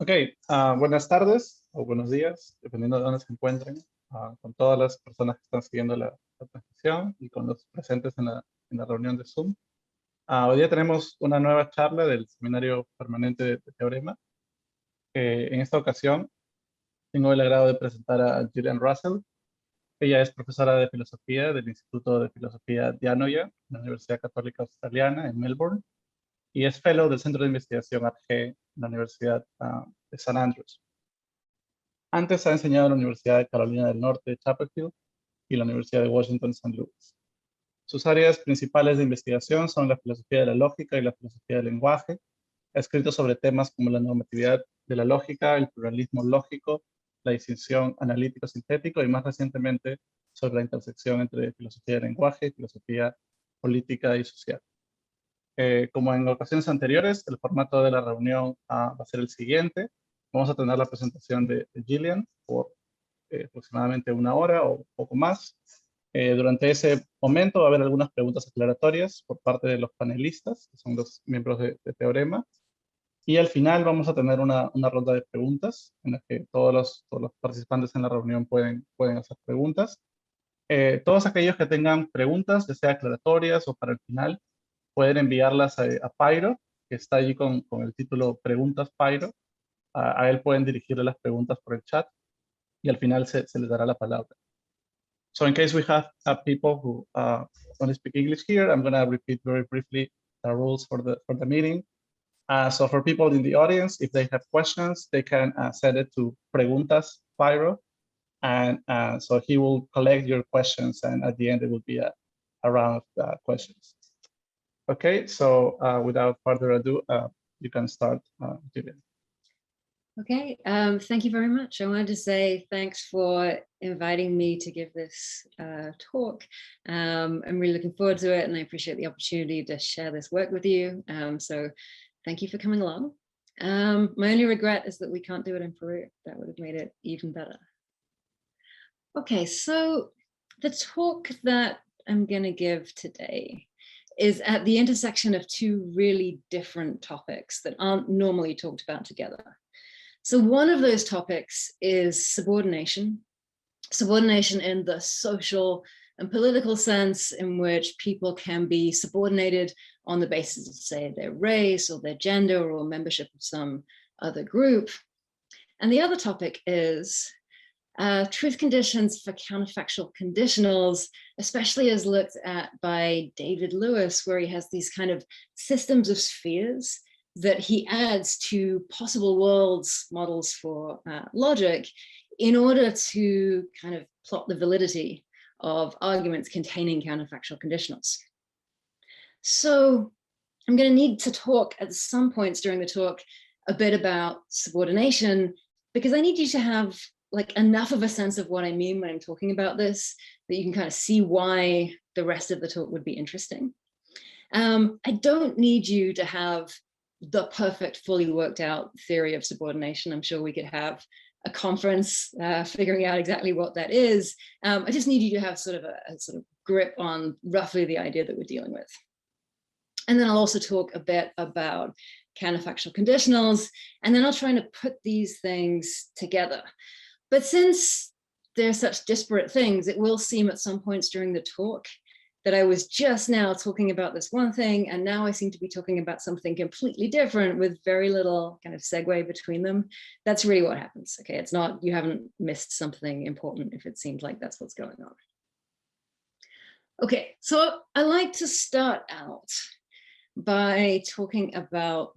Ok, buenas tardes o buenos días, dependiendo de dónde se encuentren, con todas las personas que están siguiendo la transmisión y con los presentes en la reunión de Zoom. Hoy día tenemos una nueva charla del Seminario Permanente de Teorema. En esta ocasión tengo el agrado de presentar a Gillian Russell. Ella es profesora de filosofía del Instituto de Filosofía de en la Universidad Católica Australiana en Melbourne, y es fellow del Centro de Investigación ARG en la Universidad de St. Andrews. Antes ha enseñado en la Universidad de Carolina del Norte de Chapel Hill y la Universidad de Washington St. Louis. Sus áreas principales de investigación son la filosofía de la lógica y la filosofía del lenguaje. Ha escrito sobre temas como la normatividad de la lógica, el pluralismo lógico, la distinción analítico-sintético y más recientemente sobre la intersección entre filosofía del lenguaje y filosofía política y social. Como en ocasiones anteriores, el formato de la reunión va a ser el siguiente. Vamos a tener la presentación de Gillian por aproximadamente una hora o un poco más. Durante ese momento va a haber algunas preguntas aclaratorias por parte de los panelistas, que son los miembros de Teorema. Y al final vamos a tener una ronda de preguntas en la que todos los participantes en la reunión pueden hacer preguntas. Todos aquellos que tengan preguntas, ya sea aclaratorias o para el final, pueden enviarlas a Pyro, que está allí con el título Preguntas Pyro. A él pueden dirigirle las preguntas por el chat y al final se les dará la palabra. So in case we have people who only speak English here, I'm going to repeat very briefly the rules for the meeting. So for people in the audience, if they have questions, they can send it to Preguntas Pyro, and so he will collect your questions, and at the end it will be a round of questions. Okay, so without further ado, you can start, Gillian. Okay, thank you very much. I wanted to say thanks for inviting me to give this talk. I'm really looking forward to it, and I appreciate the opportunity to share this work with you. So thank you for coming along. My only regret is that we can't do it in Peru. That would have made it even better. Okay, so the talk that I'm going to give today is at the intersection of two really different topics that aren't normally talked about together. So one of those topics is subordination in the social and political sense, in which people can be subordinated on the basis of, say, their race or their gender or membership of some other group. And the other topic is truth conditions for counterfactual conditionals, especially as looked at by David Lewis, where he has these kind of systems of spheres that he adds to possible worlds models for logic in order to kind of plot the validity of arguments containing counterfactual conditionals. So I'm going to need to talk at some points during the talk a bit about subordination, because I need you to have like enough of a sense of what I mean when I'm talking about this, that you can kind of see why the rest of the talk would be interesting. I don't need you to have the perfect, fully worked out theory of subordination. I'm sure we could have a conference figuring out exactly what that is. I just need you to have sort of a sort of grip on roughly the idea that we're dealing with. And then I'll also talk a bit about counterfactual conditionals, and then I'll try to put these things together. But since they're such disparate things, it will seem at some points during the talk that I was just now talking about this one thing, and now I seem to be talking about something completely different with very little kind of segue between them. That's really what happens. Okay, it's not, you haven't missed something important if it seems like that's what's going on. Okay, so I like to start out by talking about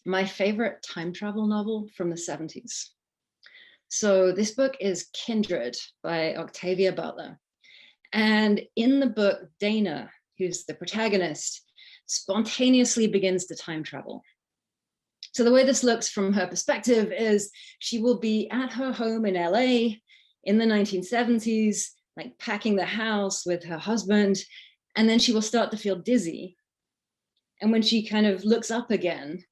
my favorite time travel novel from the 70s. So this book is Kindred by Octavia Butler. And in the book, Dana, who's the protagonist, spontaneously begins to time travel. So the way this looks from her perspective is she will be at her home in LA in the 1970s, like packing the house with her husband, and then she will start to feel dizzy. And when she kind of looks up again,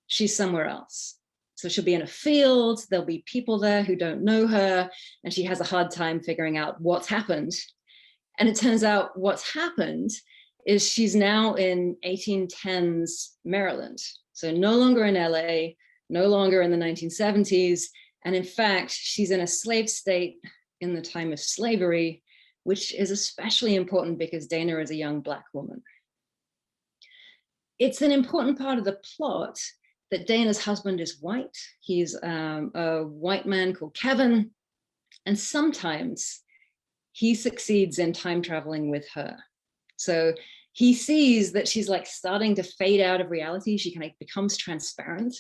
she's somewhere else. So she'll be in a field, there'll be people there who don't know her, and she has a hard time figuring out what's happened. And it turns out what's happened is she's now in 1810s Maryland. So no longer in LA, no longer in the 1970s. And in fact, she's in a slave state in the time of slavery, which is especially important because Dana is a young Black woman. It's an important part of the plot that Dana's husband is white. He's a white man called Kevin, and sometimes he succeeds in time traveling with her. So he sees that she's like starting to fade out of reality. She kind of becomes transparent,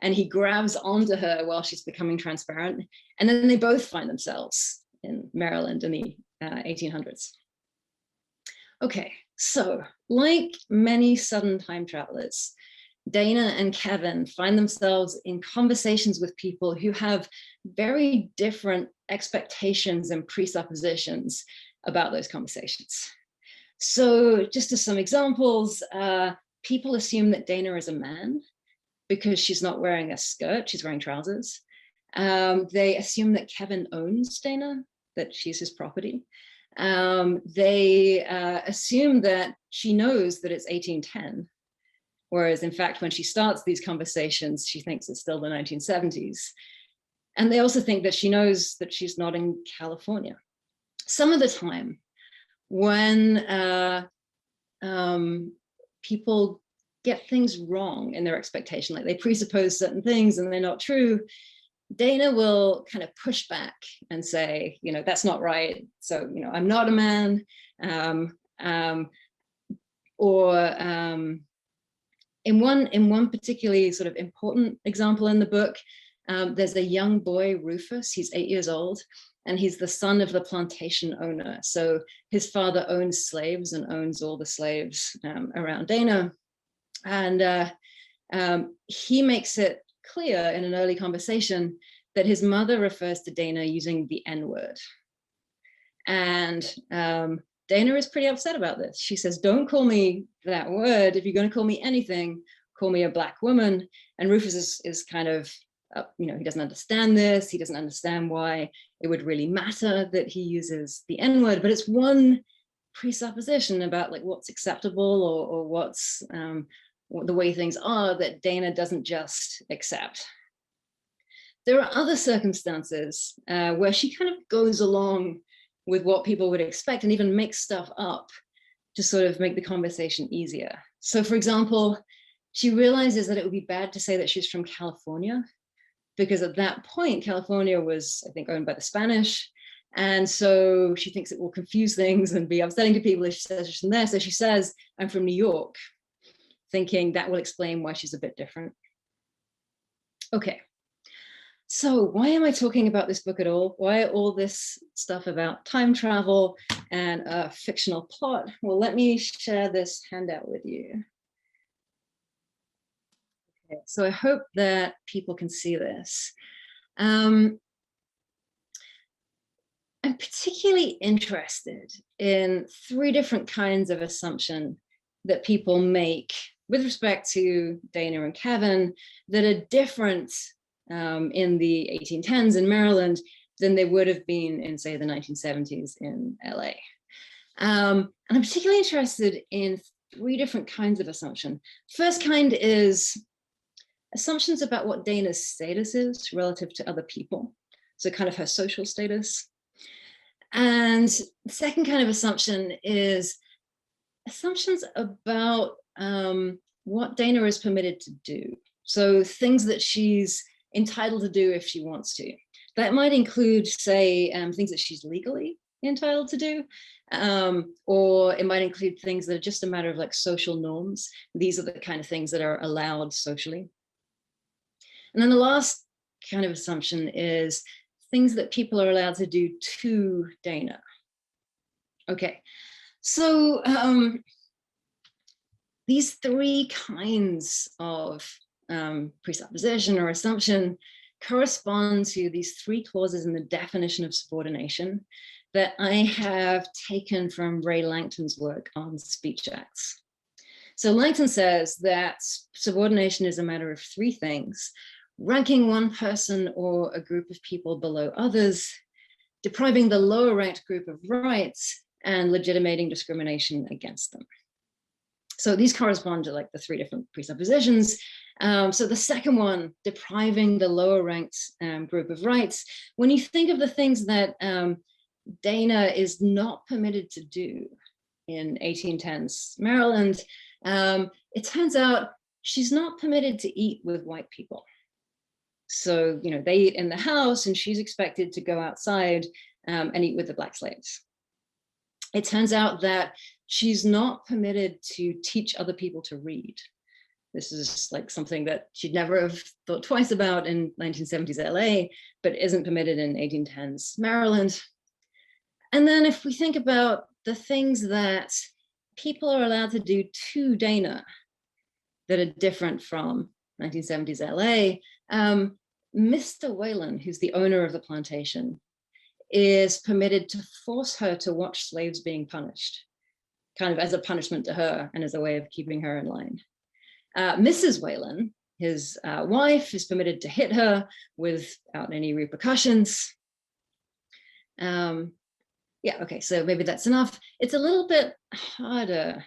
and he grabs onto her while she's becoming transparent. And then they both find themselves in Maryland in the 1800s. Okay, so like many sudden time travelers, Dana and Kevin find themselves in conversations with people who have very different expectations and presuppositions about those conversations. So just as some examples, people assume that Dana is a man because she's not wearing a skirt, she's wearing trousers. They assume that Kevin owns Dana, that she's his property. They assume that she knows that it's 1810, whereas in fact, when she starts these conversations, she thinks it's still the 1970s. And they also think that she knows that she's not in California. Some of the time, when people get things wrong in their expectation, like they presuppose certain things and they're not true, Dana will kind of push back and say, you know, that's not right. So, you know, I'm not a man. In one particularly sort of important example in the book, there's a young boy, Rufus. He's 8 years old, and he's the son of the plantation owner. So his father owns slaves and owns all the slaves around Dana. And he makes it clear in an early conversation that his mother refers to Dana using the N-word. And Dana is pretty upset about this. She says, don't call me that word. If you're going to call me anything, call me a Black woman. And Rufus is kind of, you know, he doesn't understand this. He doesn't understand why it would really matter that he uses the N-word, but it's one presupposition about like what's acceptable or what's the way things are that Dana doesn't just accept. There are other circumstances where she kind of goes along with what people would expect and even makes stuff up to sort of make the conversation easier. So for example, she realizes that it would be bad to say that she's from California, because at that point, California was, I think, owned by the Spanish. And so she thinks it will confuse things and be upsetting to people if she says she's from there. So she says, I'm from New York, thinking that will explain why she's a bit different. Okay, so why am I talking about this book at all? Why all this stuff about time travel and a fictional plot? Well, let me share this handout with you. Okay, so I hope that people can see this. I'm particularly interested in 3 different kinds of assumption that people make with respect to Dana and Kevin that are different in the 1810s in Maryland than they would have been in, say, the 1970s in LA. And I'm particularly interested in 3 different kinds of assumption. First kind is assumptions about what Dana's status is relative to other people. So kind of her social status. And the second kind of assumption is assumptions about what Dana is permitted to do. So things that she's entitled to do if she wants to. That might include, say, things that she's legally entitled to do, or it might include things that are just a matter of like social norms. These are the kind of things that are allowed socially. And then the last kind of assumption is things that people are allowed to do to Dana. Okay, so these 3 kinds of presupposition or assumption correspond to these 3 clauses in the definition of subordination that I have taken from Ray Langton's work on speech acts. So Langton says that subordination is a matter of 3 things: ranking one person or a group of people below others, depriving the lower ranked group of rights, and legitimating discrimination against them. So these correspond to like the three different presuppositions. So the second one, depriving the lower ranked group of rights. When you think of the things that Dana is not permitted to do in 1810s Maryland, it turns out she's not permitted to eat with white people. So, you know, they eat in the house and she's expected to go outside and eat with the black slaves. It turns out that she's not permitted to teach other people to read. This is like something that she'd never have thought twice about in 1970s LA, but isn't permitted in 1810s Maryland. And then if we think about the things that people are allowed to do to Dana that are different from 1970s LA, Mr. Whalen, who's the owner of the plantation, is permitted to force her to watch slaves being punished, kind of as a punishment to her and as a way of keeping her in line. Mrs. Whalen, his wife, is permitted to hit her without any repercussions. Yeah, okay, so maybe that's enough. It's a little bit harder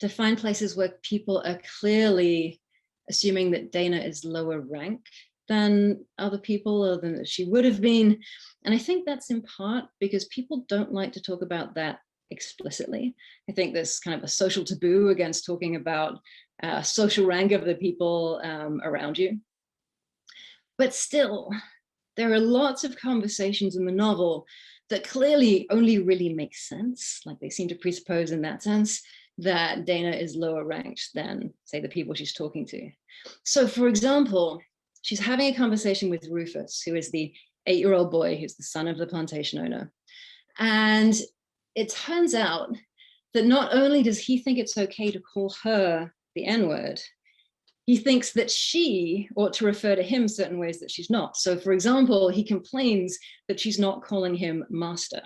to find places where people are clearly assuming that Dana is lower rank than other people or than she would have been. And I think that's in part because people don't like to talk about that explicitly. I think there's kind of a social taboo against talking about social rank of the people around you. But still, there are lots of conversations in the novel that clearly only really make sense, like they seem to presuppose in that sense that Dana is lower ranked than, say, the people she's talking to. So for example, she's having a conversation with Rufus, who is the 8-year-old boy who's the son of the plantation owner. And it turns out that not only does he think it's okay to call her the N-word, he thinks that she ought to refer to him certain ways that she's not. So for example, he complains that she's not calling him master.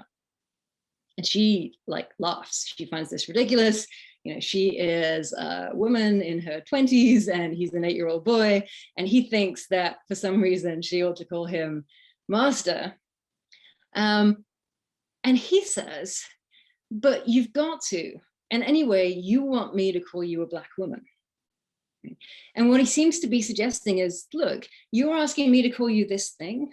And she like laughs. She finds this ridiculous. You know, she is a woman in her 20s and he's an 8-year-old boy. And he thinks that for some reason she ought to call him master. And he says, but you've got to. And anyway, you want me to call you a black woman. And what he seems to be suggesting is, look, you're asking me to call you this thing.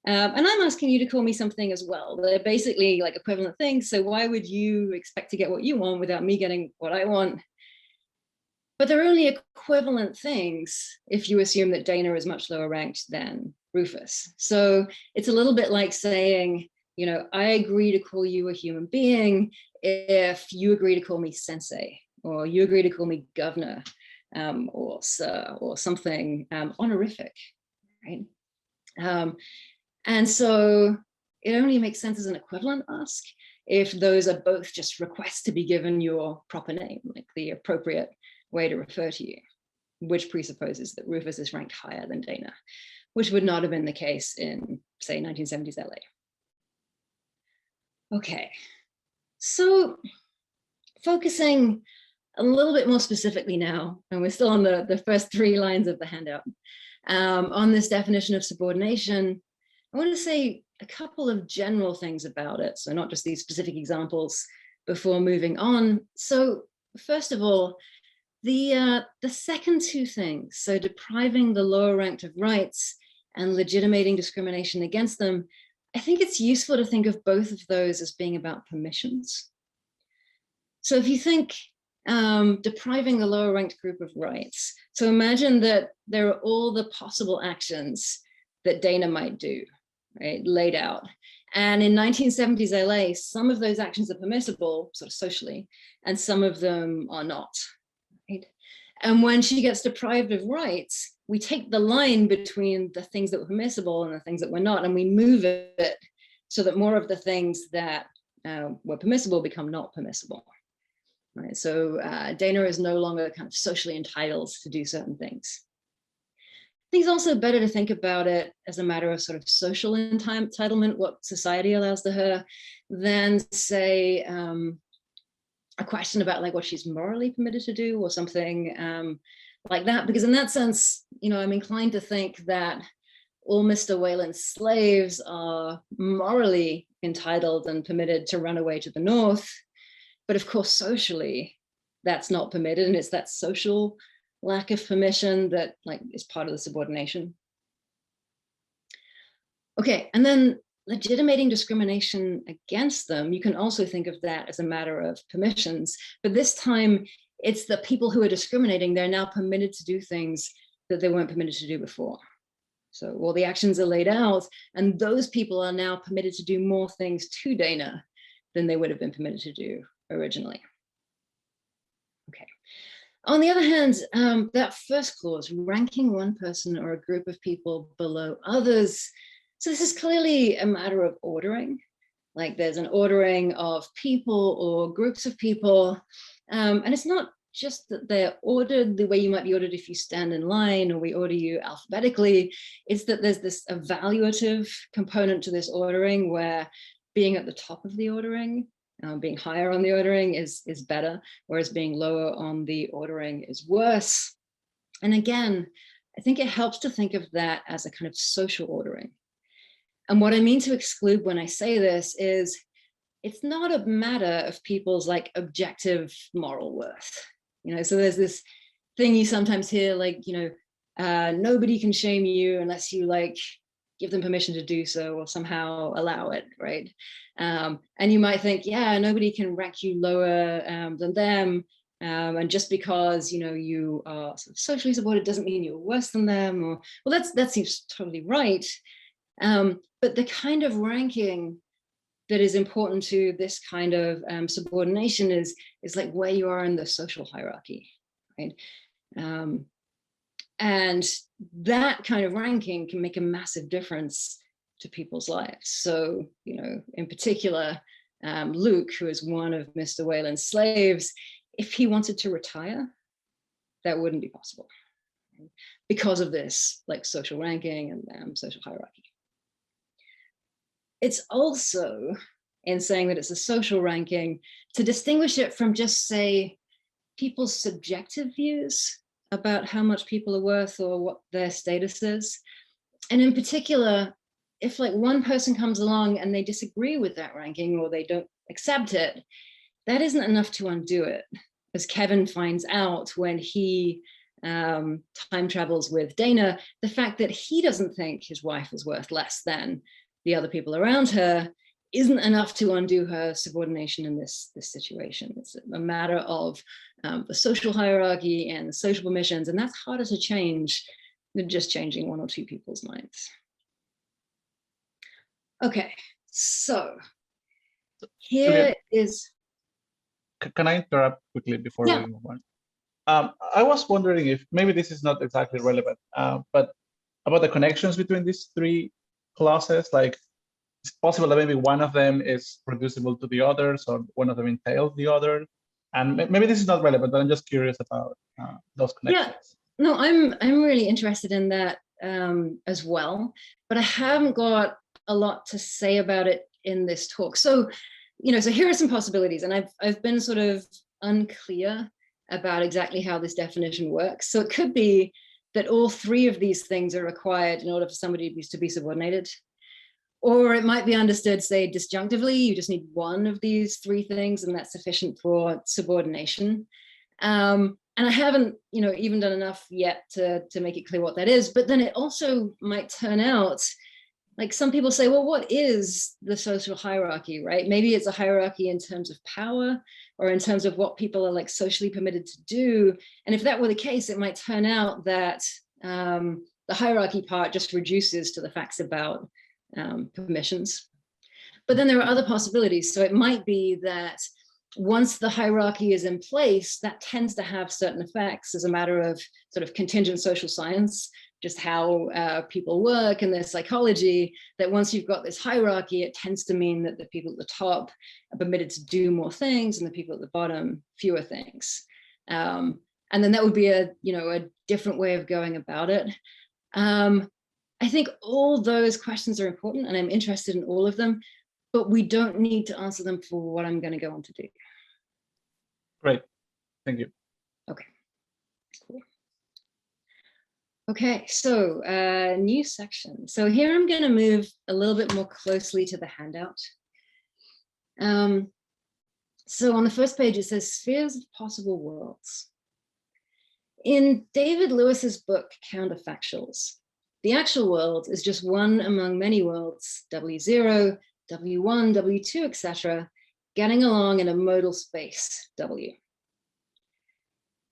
And I'm asking you to call me something as well. They're basically like equivalent things. So why would you expect to get what you want without me getting what I want? But they're only equivalent things if you assume that Dana is much lower ranked than Rufus. So it's a little bit like saying, you know, I agree to call you a human being if you agree to call me sensei, or you agree to call me governor, or sir, or something honorific, right? And so it only makes sense as an equivalent ask if those are both just requests to be given your proper name, like the appropriate way to refer to you, which presupposes that Rufus is ranked higher than Dana, which would not have been the case in, say, 1970s LA. Okay, so focusing a little bit more specifically now, and we're still on the first 3 lines of the handout, on this definition of subordination, I want to say a couple of general things about it, so not just these specific examples before moving on. So first of all, the second 2 things, so depriving the lower ranked of rights and legitimating discrimination against them, I think it's useful to think of both of those as being about permissions. So if you think depriving the lower ranked group of rights, so imagine that there are all the possible actions that Dana might do, right, laid out. And in 1970s LA, some of those actions are permissible, sort of socially, and some of them are not, right? And when she gets deprived of rights, we take the line between the things that were permissible and the things that were not, and we move it so that more of the things that were permissible become not permissible. Right? So Dana is no longer kind of socially entitled to do certain things. I think it's also better to think about it as a matter of sort of social entitlement, what society allows to her, than say a question about like what she's morally permitted to do or something like that. Because in that sense, you know, I'm inclined to think that all Mr. Whalen's slaves are morally entitled and permitted to run away to the north. But of course, socially, that's not permitted, and it's that social lack of permission that like is part of the subordination. Okay, and then legitimating discrimination against them, you can also think of that as a matter of permissions, but this time it's the people who are discriminating, they're now permitted to do things that they weren't permitted to do before. So all the actions are laid out, and those people are now permitted to do more things to Dana than they would have been permitted to do originally. Okay. On the other hand, that first clause, ranking one person or a group of people below others, so this is clearly a matter of ordering. Like there's an ordering of people or groups of people, and it's not just that they're ordered the way you might be ordered if you stand in line or we order you alphabetically. It's that there's this evaluative component to this ordering where being at the top of the ordering, being higher on the ordering is better, whereas being lower on the ordering is worse. And again, I think it helps to think of that as a kind of social ordering. And what I mean to exclude when I say this is it's not a matter of people's like objective moral worth. You know, so there's this thing you sometimes hear, like, you know, nobody can shame you unless you like give them permission to do so or somehow allow it, right? And you might think, yeah, nobody can rank you lower than them. And just because, you know, you are sort of socially supported doesn't mean you're worse than them. Or, well, that seems totally right. But the kind of ranking that is important to this kind of subordination is like where you are in the social hierarchy, right? And that kind of ranking can make a massive difference to people's lives. So, you know, in particular, Luke, who is one of Mr. Whalen's slaves, if he wanted to retire, that wouldn't be possible because of this like social ranking and social hierarchy. It's also, in saying that it's a social ranking, to distinguish it from just, say, people's subjective views about how much people are worth or what their status is. And in particular, if like one person comes along and they disagree with that ranking or they don't accept it, that isn't enough to undo it. As Kevin finds out when he time travels with Dana, the fact that he doesn't think his wife is worth less than the other people around her isn't enough to undo her subordination in this situation. It's a matter of the social hierarchy and the social permissions, and that's harder to change than just changing one or two people's minds. Okay, so here is... Can I interrupt quickly before we move on? I was wondering if maybe this is not exactly relevant, but about the connections between these three clauses, like it's possible that maybe one of them is reducible to the others or one of them entails the other. And maybe this is not relevant, but I'm just curious about those connections. Yeah, no, I'm really interested in that as well, but I haven't got a lot to say about it in this talk. So, you know, so here are some possibilities, and I've been sort of unclear about exactly how this definition works. So it could be that all three of these things are required in order for somebody to be subordinated. Or it might be understood, say, disjunctively, you just need one of these three things and that's sufficient for subordination. And I haven't, you know, even done enough yet to make it clear what that is. But then it also might turn out, like some people say, well, what is the social hierarchy, right? Maybe it's a hierarchy in terms of power or in terms of what people are like socially permitted to do. And if that were the case, it might turn out that the hierarchy part just reduces to the facts about permissions. But then there are other possibilities. So it might be that once the hierarchy is in place, that tends to have certain effects as a matter of sort of contingent social science, just how people work and their psychology, that once you've got this hierarchy, it tends to mean that the people at the top are permitted to do more things and the people at the bottom, fewer things. And then that would be a different way of going about it. I think all those questions are important and I'm interested in all of them, but we don't need to answer them for what I'm going to go on to do. Great, thank you. Okay, cool. Okay, so new section. So here I'm going to move a little bit more closely to the handout. So on the first page, it says spheres of possible worlds. In David Lewis's book, Counterfactuals, the actual world is just one among many worlds, W0, W1, W2, etc., getting along in a modal space, W.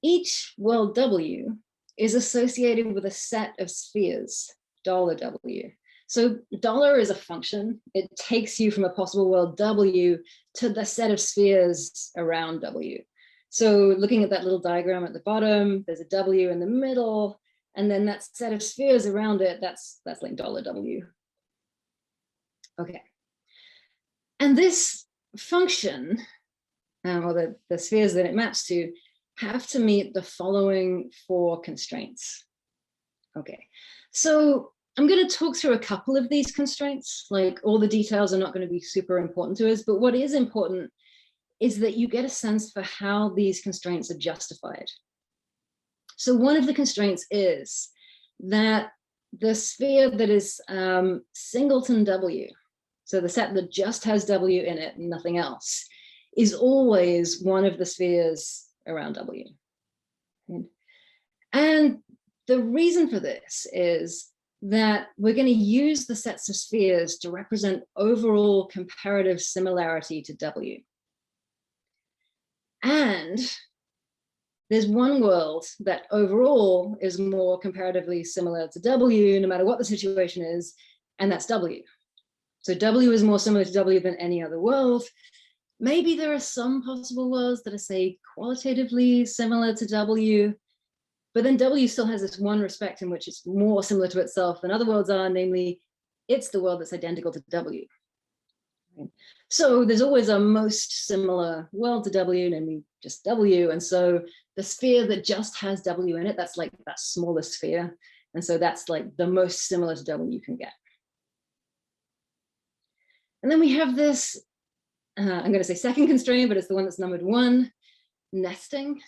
Each world W is associated with a set of spheres, $W. So dollar is a function. It takes you from a possible world W to the set of spheres around W. So looking at that little diagram at the bottom, there's a W in the middle, and then that set of spheres around it, that's like $W. Okay. And this function, or the spheres that it maps to, have to meet the following 4 constraints. Okay, so I'm going to talk through a couple of these constraints. Like, all the details are not going to be super important to us, but what is important is that you get a sense for how these constraints are justified. So one of the constraints is that the sphere that is singleton W, so the set that just has W in it and nothing else, is always one of the spheres around W. And the reason for this is that we're going to use the sets of spheres to represent overall comparative similarity to W. And there's one world that overall is more comparatively similar to W, no matter what the situation is, and that's W. So W is more similar to W than any other world. Maybe there are some possible worlds that are, say, qualitatively similar to W, but then W still has this one respect in which it's more similar to itself than other worlds are, namely, it's the world that's identical to W. So there's always a most similar world to W, namely just W. And so the sphere that just has W in it, that's like that smallest sphere. And so that's like the most similar to W you can get. And then we have this, I'm going to say second constraint, but it's the one that's numbered 1, nesting.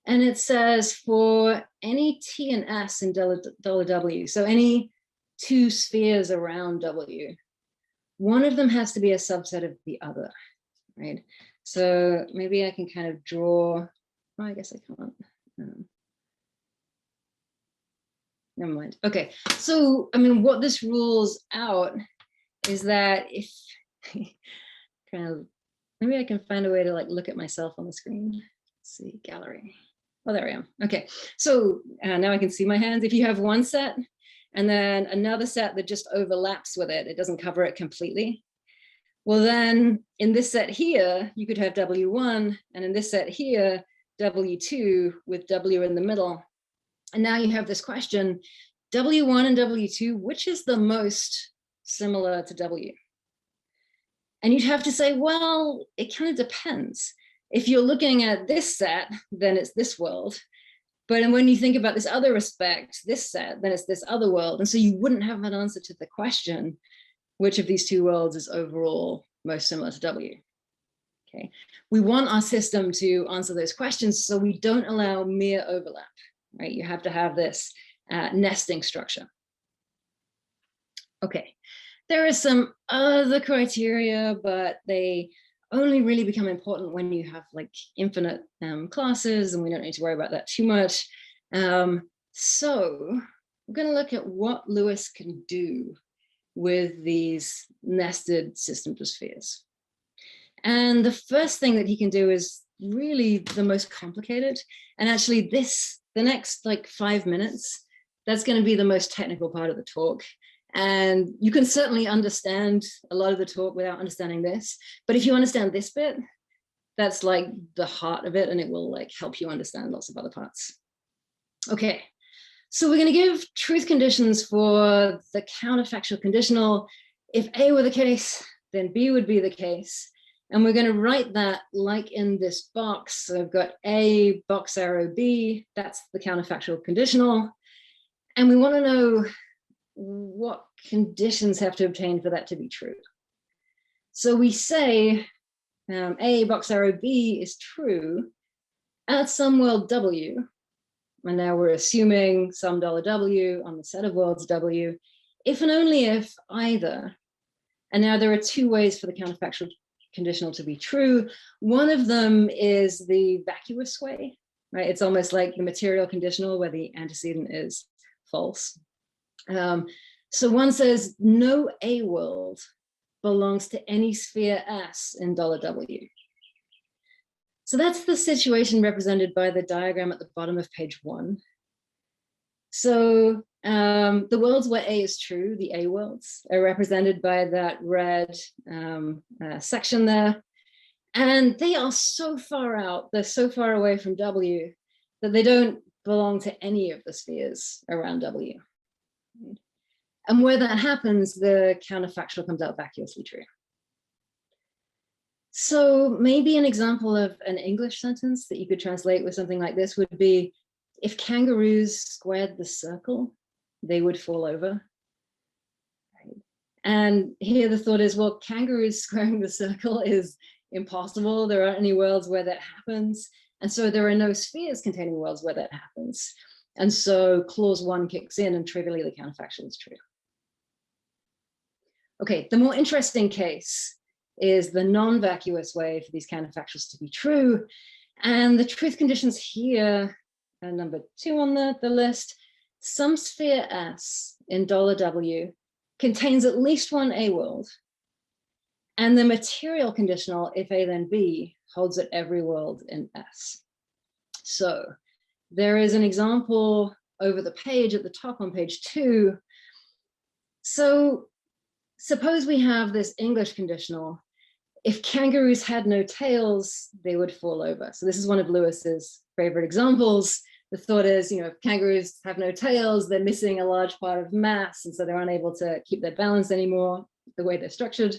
And it says for any T and S in $W, so any 2 spheres around W, one of them has to be a subset of the other, right? So maybe I can kind of draw, oh, I guess I can't. Never mind. Okay, so I mean, what this rules out is that if kind of, maybe I can find a way to like look at myself on the screen. Let's see, gallery. Oh, there I am. Okay, so now I can see my hands. If you have one set and then another set that just overlaps with it, it doesn't cover it completely. Well, then in this set here, you could have W1, and in this set here, W2 with W in the middle. And now you have this question, W1 and W2, which is the most similar to W? And you'd have to say, well, it kind of depends. If you're looking at this set, then it's this world. But when you think about this other respect, this set, then it's this other world. And so you wouldn't have an answer to the question, which of these 2 worlds is overall most similar to W? Okay. We want our system to answer those questions, so we don't allow mere overlap, right? You have to have this nesting structure. Okay. There are some other criteria, but they only really become important when you have like infinite classes, and we don't need to worry about that too much. So we're going to look at what Lewis can do with these nested systems of spheres. And the first thing that he can do is really the most complicated. And actually the next like 5 minutes, that's going to be the most technical part of the talk. And you can certainly understand a lot of the talk without understanding this. But if you understand this bit, that's like the heart of it, and it will like help you understand lots of other parts. Okay, so we're going to give truth conditions for the counterfactual conditional. If A were the case, then B would be the case. And we're going to write that like in this box. So I've got A, box arrow B, that's the counterfactual conditional. And we want to know what conditions have to obtain for that to be true. So we say A, box arrow B is true at some world W. And now we're assuming some $W on the set of worlds W, if and only if either. And now there are 2 ways for the counterfactual conditional to be true. One of them is the vacuous way, right? It's almost like the material conditional where the antecedent is false. So one says no A world belongs to any sphere S in $W. So that's the situation represented by the diagram at the bottom of page 1. So the worlds where A is true, the A worlds, are represented by that red section there. And they are so far out, they're so far away from W that they don't belong to any of the spheres around W. And where that happens, the counterfactual comes out vacuously true. So maybe an example of an English sentence that you could translate with something like this would be, if kangaroos squared the circle, they would fall over. Right? And here the thought is, well, kangaroos squaring the circle is impossible. There aren't any worlds where that happens. And so there are no spheres containing worlds where that happens. And so clause 1 kicks in and trivially the counterfactual is true. Okay, the more interesting case is the non-vacuous way for these counterfactuals to be true. And the truth conditions here are number 2 on the list. Some sphere S in $W contains at least one A world. And the material conditional, if A then B, holds at every world in S. So there is an example over the page at the top on page 2. So suppose we have this English conditional. If kangaroos had no tails, they would fall over. So this is one of Lewis's favorite examples. The thought is, if kangaroos have no tails, they're missing a large part of mass, and so they're unable to keep their balance anymore the way they're structured.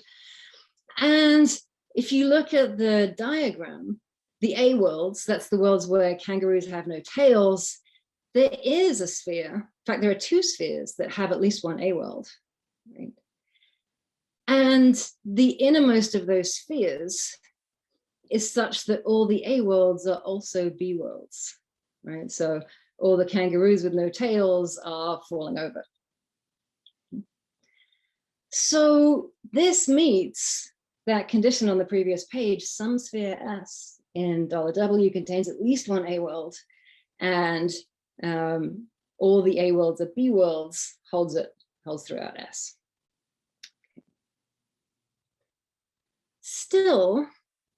And if you look at the diagram, the A worlds, that's the worlds where kangaroos have no tails, there is a sphere. In fact, there are 2 spheres that have at least one A world. Right? And the innermost of those spheres is such that all the A worlds are also B worlds, right? So all the kangaroos with no tails are falling over. So this meets that condition on the previous page. Some sphere S in $W contains at least one A world, and all the A worlds are B worlds, holds throughout S. Still,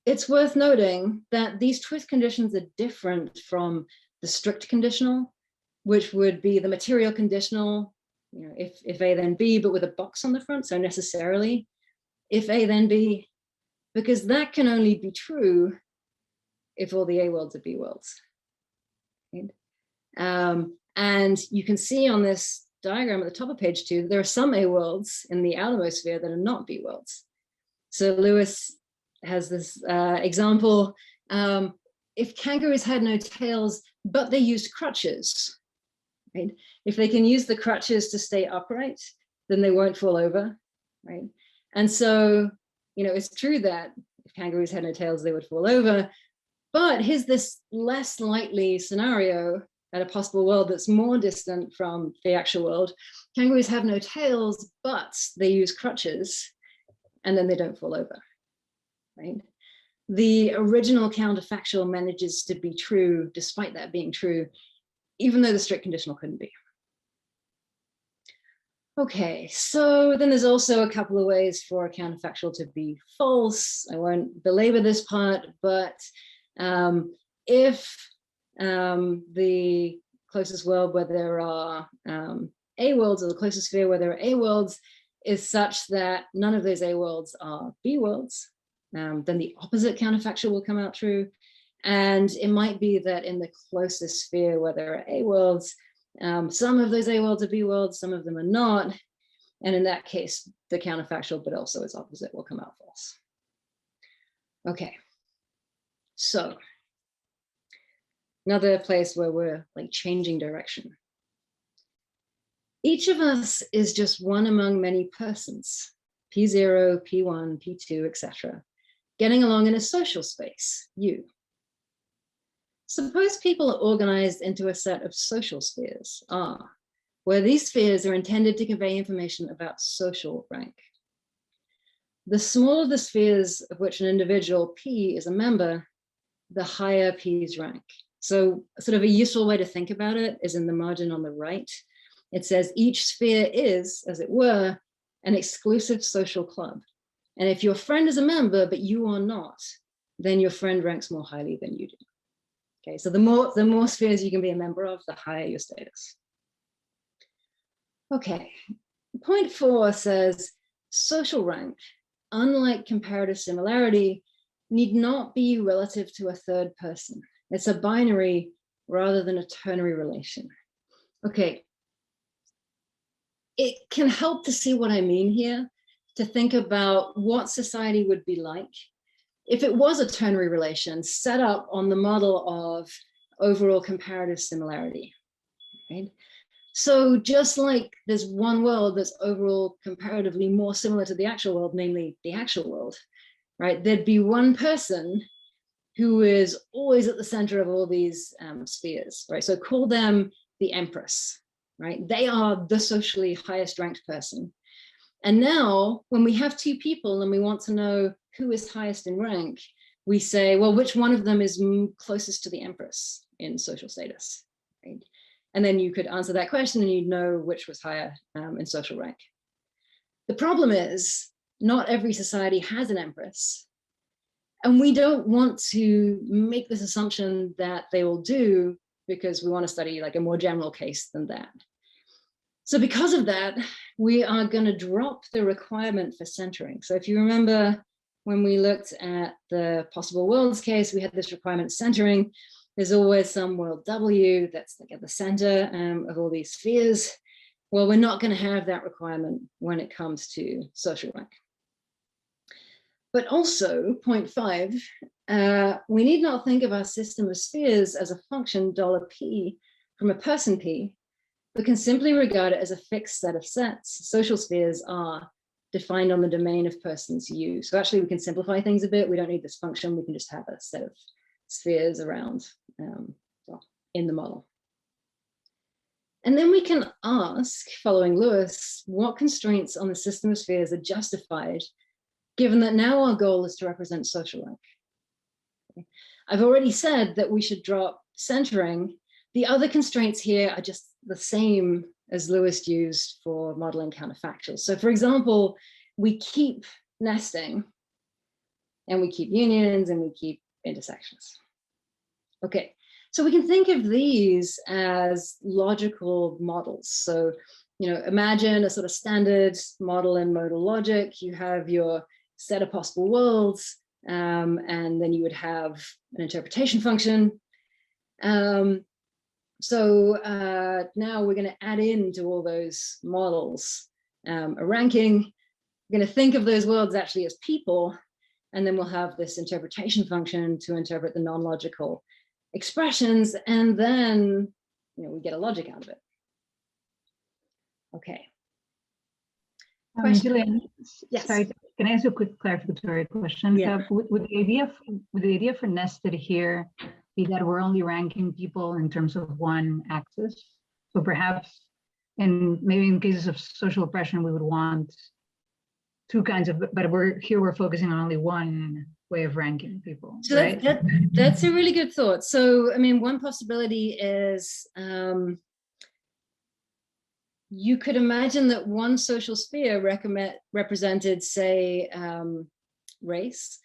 it's worth noting that these truth conditions are different from the strict conditional, which would be the material conditional, if A then B, but with a box on the front, so necessarily if A then B, because that can only be true if all the A worlds are B worlds. Right? And you can see on this diagram at the top of page 2, there are some A worlds in the outermost sphere that are not B worlds. So Lewis has this example. If kangaroos had no tails, but they used crutches, right? If they can use the crutches to stay upright, then they won't fall over, right? And so, it's true that if kangaroos had no tails, they would fall over. But here's this less likely scenario at a possible world that's more distant from the actual world. Kangaroos have no tails, but they use crutches, and then they don't fall over, right? The original counterfactual manages to be true despite that being true, even though the strict conditional couldn't be. Okay, so then there's also a couple of ways for a counterfactual to be false. I won't belabor this part, but if the closest world where there are A worlds, or the closest sphere where there are A worlds, is such that none of those A worlds are B worlds, then the opposite counterfactual will come out true. And it might be that in the closest sphere where there are A worlds, some of those A worlds are B worlds, some of them are not. And in that case, the counterfactual, but also its opposite, will come out false. Okay, so another place where we're like changing direction. Each of us is just one among many persons, P0, P1, P2, etc., getting along in a social space, you. Suppose people are organized into a set of social spheres, R, where these spheres are intended to convey information about social rank. the smaller the spheres of which an individual P is a member, the higher P's rank. So sort of a useful way to think about it is in the margin on the right. It says each sphere is, as it were, an exclusive social club. And if your friend is a member, but you are not, then your friend ranks more highly than you do. Okay, so the more spheres you can be a member of, the higher your status. Okay, point 4 says social rank, unlike comparative similarity, need not be relative to a third person. It's a binary rather than a ternary relation. Okay, it can help to see what I mean here, to think about what society would be like if it was a ternary relation set up on the model of overall comparative similarity, right? So just like there's one world that's overall comparatively more similar to the actual world, namely the actual world, right? There'd be one person who is always at the center of all these spheres, right? So call them the empress, right? They are the socially highest ranked person. And now when we have two people and we want to know who is highest in rank, we say, well, which one of them is closest to the empress in social status, right? And then you could answer that question and you'd know which was higher in social rank. The problem is not every society has an empress. And we don't want to make this assumption that they will do because we want to study like a more general case than that. So because of that, we are going to drop the requirement for centering. So if you remember when we looked at the possible worlds case, we had this requirement of centering. There's always some world W that's like at the center of all these spheres. Well, we're not going to have that requirement when it comes to social rank. But also, point 5, we need not think of our system of spheres as a function $P from a person P, but can simply regard it as a fixed set of sets. Social spheres are defined on the domain of persons U. So actually we can simplify things a bit. We don't need this function. We can just have a set of spheres around in the model. And then we can ask, following Lewis, what constraints on the system of spheres are justified, given that now our goal is to represent social rank. Okay. I've already said that we should drop centering. The other constraints here are just the same as Lewis used for modeling counterfactuals. So for example, we keep nesting and we keep unions and we keep intersections. Okay, so we can think of these as logical models. So, imagine a sort of standard model in modal logic. You have your set of possible worlds, and then you would have an interpretation function. So now we're going to add into all those models a ranking. We're going to think of those worlds actually as people, and then we'll have this interpretation function to interpret the non-logical expressions, and then we get a logic out of it. Okay. Gillian, yes. Sorry, can I ask you a quick clarificatory question? Yeah. Would the idea for nested here be that we're only ranking people in terms of one axis? So perhaps, maybe in cases of social oppression, we would want two kinds of, but we're focusing on only one way of ranking people. So right? that's a really good thought. So, I mean, one possibility is you could imagine that one social sphere represented, say, race,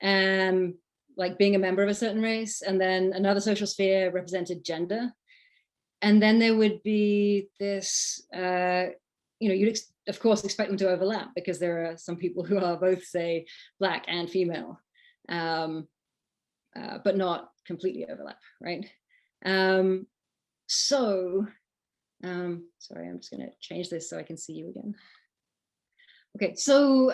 and like being a member of a certain race, and then another social sphere represented gender. And then there would be this, you'd of course expect them to overlap because there are some people who are both, say, Black and female, but not completely overlap, right? Sorry, I'm just going to change this so I can see you again. Okay, so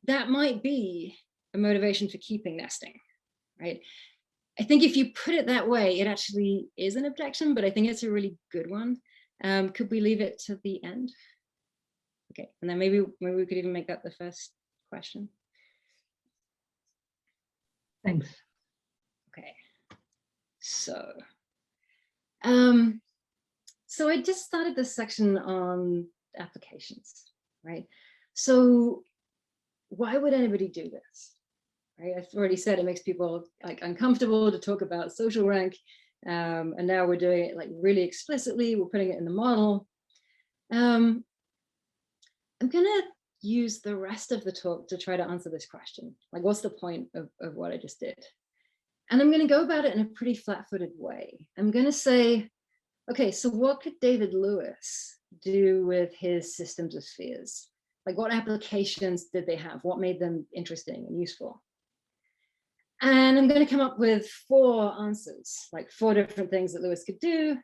that might be a motivation for keeping nesting, right? I think if you put it that way, it actually is an objection, but I think it's a really good one. Could we leave it to the end? Okay, and then maybe we could even make that the first question. Thanks. Okay, so I just started this section on applications, right? So why would anybody do this? Right? I've already said it makes people like uncomfortable to talk about social rank. And now we're doing it like really explicitly. We're putting it in the model. I'm gonna use the rest of the talk to try to answer this question. Like, what's the point of what I just did? And I'm gonna go about it in a pretty flat-footed way. I'm gonna say, okay, so what could David Lewis do with his systems of spheres? Like, what applications did they have? What made them interesting and useful? And I'm going to come up with 4 answers, like 4 different things that Lewis could do.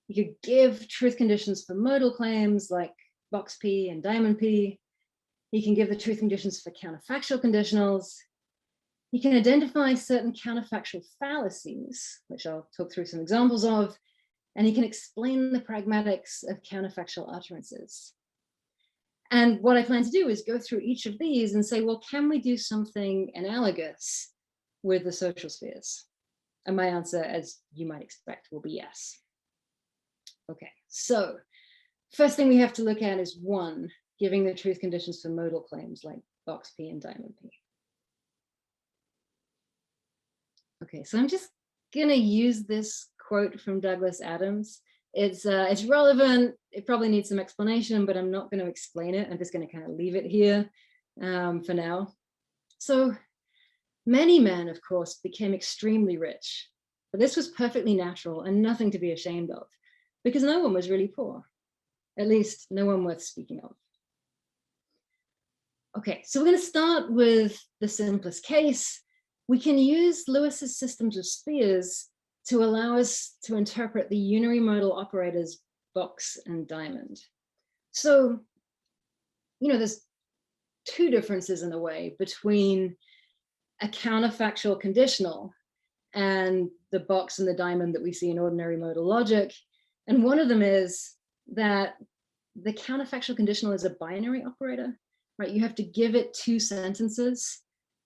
He could give truth conditions for modal claims like box P and diamond P. He can give the truth conditions for counterfactual conditionals. He can identify certain counterfactual fallacies, which I'll talk through some examples of, and he can explain the pragmatics of counterfactual utterances. And what I plan to do is go through each of these and say, well, can we do something analogous with the social spheres? And my answer, as you might expect, will be yes. Okay, so first thing we have to look at is 1, giving the truth conditions for modal claims like box P and diamond P. Okay, so I'm just gonna use this quote from Douglas Adams. It's relevant. It probably needs some explanation, but I'm not going to explain it. I'm just going to kind of leave it here for now. So many men, of course, became extremely rich, but this was perfectly natural and nothing to be ashamed of, because no one was really poor, at least no one worth speaking of. Okay, so we're going to start with the simplest case. We can use Lewis's systems of spheres to allow us to interpret the unary modal operators box and diamond. So, there's 2 differences in a way between a counterfactual conditional and the box and the diamond that we see in ordinary modal logic. And one of them is that the counterfactual conditional is a binary operator, right? You have to give it 2 sentences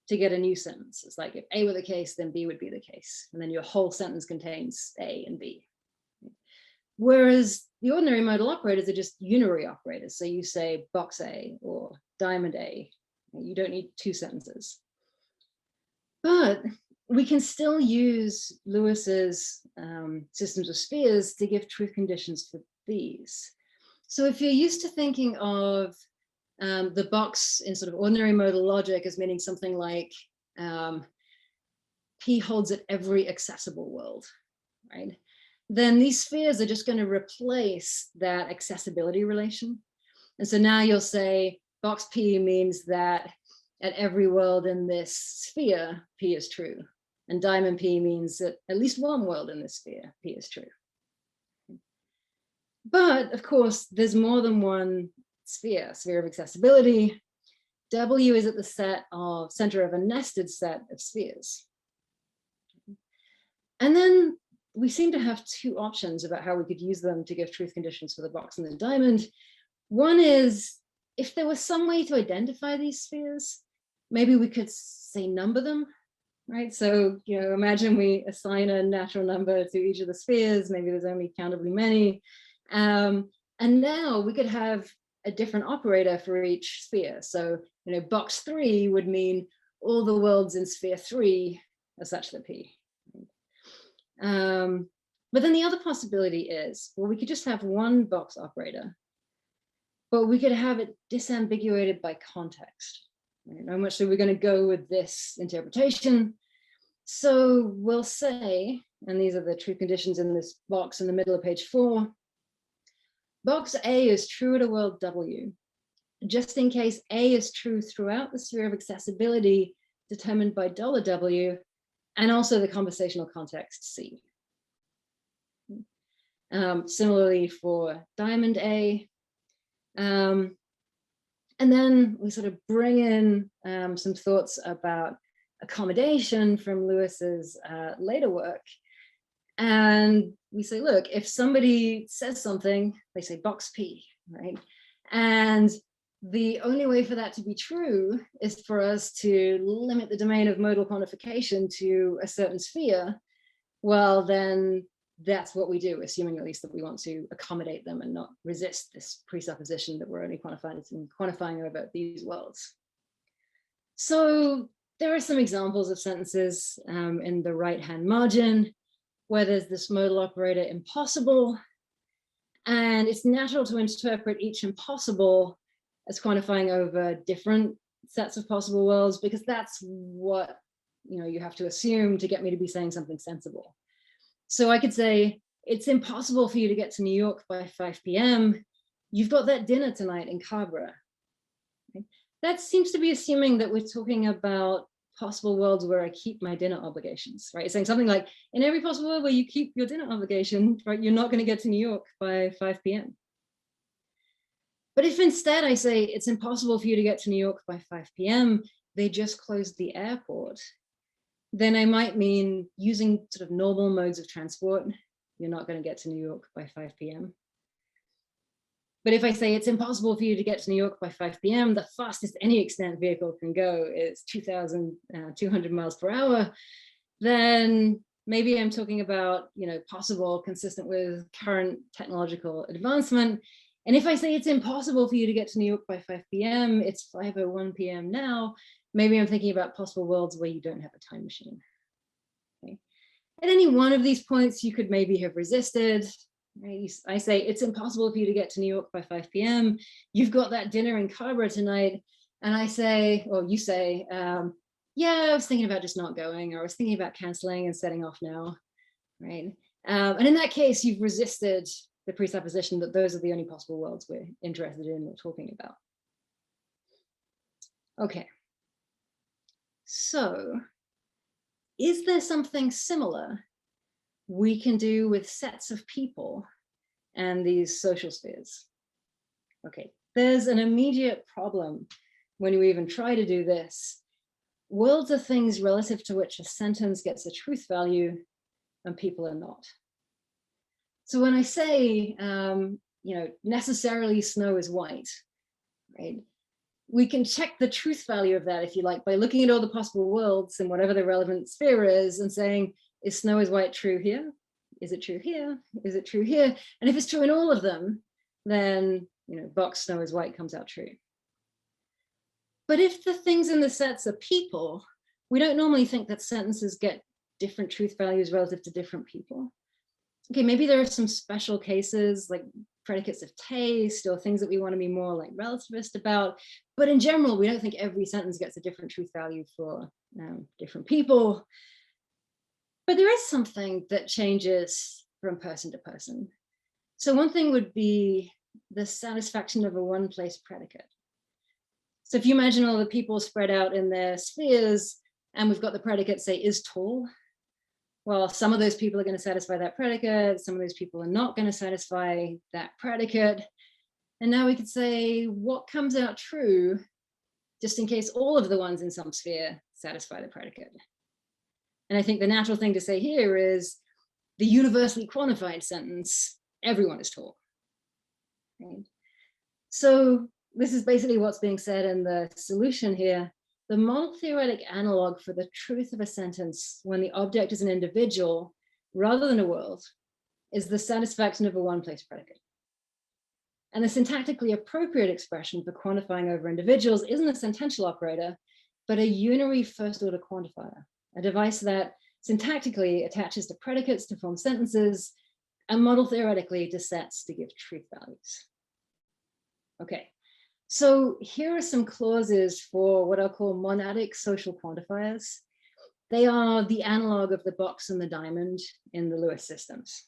to get a new sentence. It's like if A were the case, then B would be the case. And then your whole sentence contains A and B. Whereas the ordinary modal operators are just unary operators. So you say box A or diamond A. You don't need 2 sentences. But we can still use Lewis's systems of spheres to give truth conditions for these. So if you're used to thinking of the box in sort of ordinary modal logic as meaning something like P holds at every accessible world, right? Then these spheres are just going to replace that accessibility relation. And so now you'll say box P means that at every world in this sphere, P is true. And diamond P means that at least one world in this sphere, P is true. But of course, there's more than one sphere of accessibility. W is at the center of a nested set of spheres. And then we seem to have 2 options about how we could use them to give truth conditions for the box and the diamond. One is, if there was some way to identify these spheres, maybe we could say number them, right? So, imagine we assign a natural number to each of the spheres. Maybe there's only countably many. And now we could have a different operator for each sphere. So, box 3 would mean all the worlds in sphere 3 are such that P. But then the other possibility is, well, we could just have one box operator, but we could have it disambiguated by context. Right? How much are we going to go with this interpretation? So we'll say, and these are the truth conditions in this box in the middle of page 4, box A is true at a world W, just in case A is true throughout the sphere of accessibility determined by $W, and also the conversational context C. Similarly for diamond A. And then we sort of bring in some thoughts about accommodation from Lewis's later work. And we say, look, if somebody says something, they say box P, right? And the only way for that to be true is for us to limit the domain of modal quantification to a certain sphere. Well, then that's what we do, assuming at least that we want to accommodate them and not resist this presupposition that we're only quantifying over these worlds. So there are some examples of sentences in the right-hand margin where there's this modal operator impossible, and it's natural to interpret each impossible as quantifying over different sets of possible worlds, because that's what you have to assume to get me to be saying something sensible. So I could say, it's impossible for you to get to New York by 5 p.m. You've got that dinner tonight in Cabra. Okay? That seems to be assuming that we're talking about possible worlds where I keep my dinner obligations, right? It's saying something like, in every possible world where you keep your dinner obligation, right, you're not going to get to New York by 5 p.m. But if instead I say, it's impossible for you to get to New York by 5 p.m., they just closed the airport, then I might mean using sort of normal modes of transport, you're not going to get to New York by 5 p.m. But if I say it's impossible for you to get to New York by 5 p.m., the fastest any extant vehicle can go is 2,200 miles per hour, then maybe I'm talking about, possible, consistent with current technological advancement. And if I say it's impossible for you to get to New York by 5 p.m., it's 5:01 p.m. now, maybe I'm thinking about possible worlds where you don't have a time machine. Okay. At any one of these points, you could maybe have resisted. Right? I say, it's impossible for you to get to New York by 5 p.m. You've got that dinner in Cabra tonight. And I say, or you say, yeah, I was thinking about just not going, or I was thinking about canceling and setting off now, right? And in that case, you've resisted the presupposition that those are the only possible worlds we're interested in or talking about. Okay. So, is there something similar we can do with sets of people and these social spheres? Okay, there's an immediate problem when you even try to do this. Worlds are things relative to which a sentence gets a truth value and people are not. So when I say, necessarily snow is white, right? We can check the truth value of that, if you like, by looking at all the possible worlds and whatever the relevant sphere is and saying, is snow is white true here? Is it true here? Is it true here? And if it's true in all of them, then, box snow is white comes out true. But if the things in the sets are people, we don't normally think that sentences get different truth values relative to different people. Okay, maybe there are some special cases like predicates of taste or things that we want to be more like relativist about. But in general, we don't think every sentence gets a different truth value for different people. But there is something that changes from person to person. So one thing would be the satisfaction of a one-place predicate. So if you imagine all the people spread out in their spheres, and we've got the predicate, say, is tall. Well, some of those people are going to satisfy that predicate. Some of those people are not going to satisfy that predicate. And now we could say, what comes out true, just in case all of the ones in some sphere satisfy the predicate? And I think the natural thing to say here is the universally quantified sentence, everyone is tall. Right? So this is basically what's being said in the solution here. The model theoretic analog for the truth of a sentence when the object is an individual rather than a world is the satisfaction of a one-place predicate. And the syntactically appropriate expression for quantifying over individuals isn't a sentential operator, but a unary first-order quantifier, a device that syntactically attaches to predicates to form sentences and model theoretically to sets to give truth values. Okay. So here are some clauses for what I'll call monadic social quantifiers. They are the analog of the box and the diamond in the Lewis systems.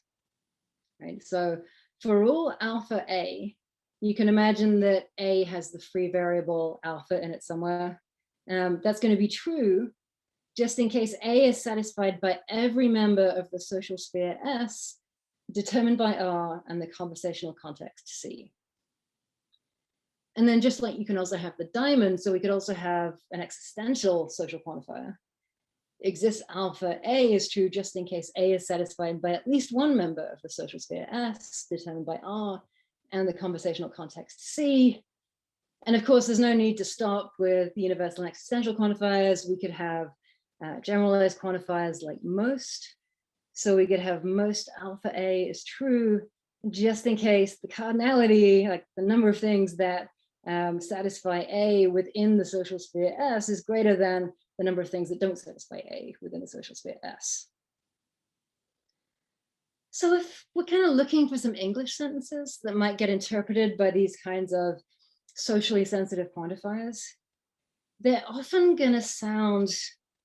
Right? So for all alpha A, you can imagine that A has the free variable alpha in it somewhere. That's going to be true just in case A is satisfied by every member of the social sphere S, determined by R and the conversational context C. And then just like you can also have the diamond, so we could also have an existential social quantifier. Exists alpha A is true just in case A is satisfied by at least one member of the social sphere S, determined by R, and the conversational context C. And of course, there's no need to stop with the universal and existential quantifiers. We could have generalized quantifiers like most, So we could have most alpha A is true, just in case the cardinality, like the number of things that satisfy A within the social sphere S, is greater than the number of things that don't satisfy A within the social sphere S. So if we're kind of looking for some English sentences that might get interpreted by these kinds of socially sensitive quantifiers, they're often going to sound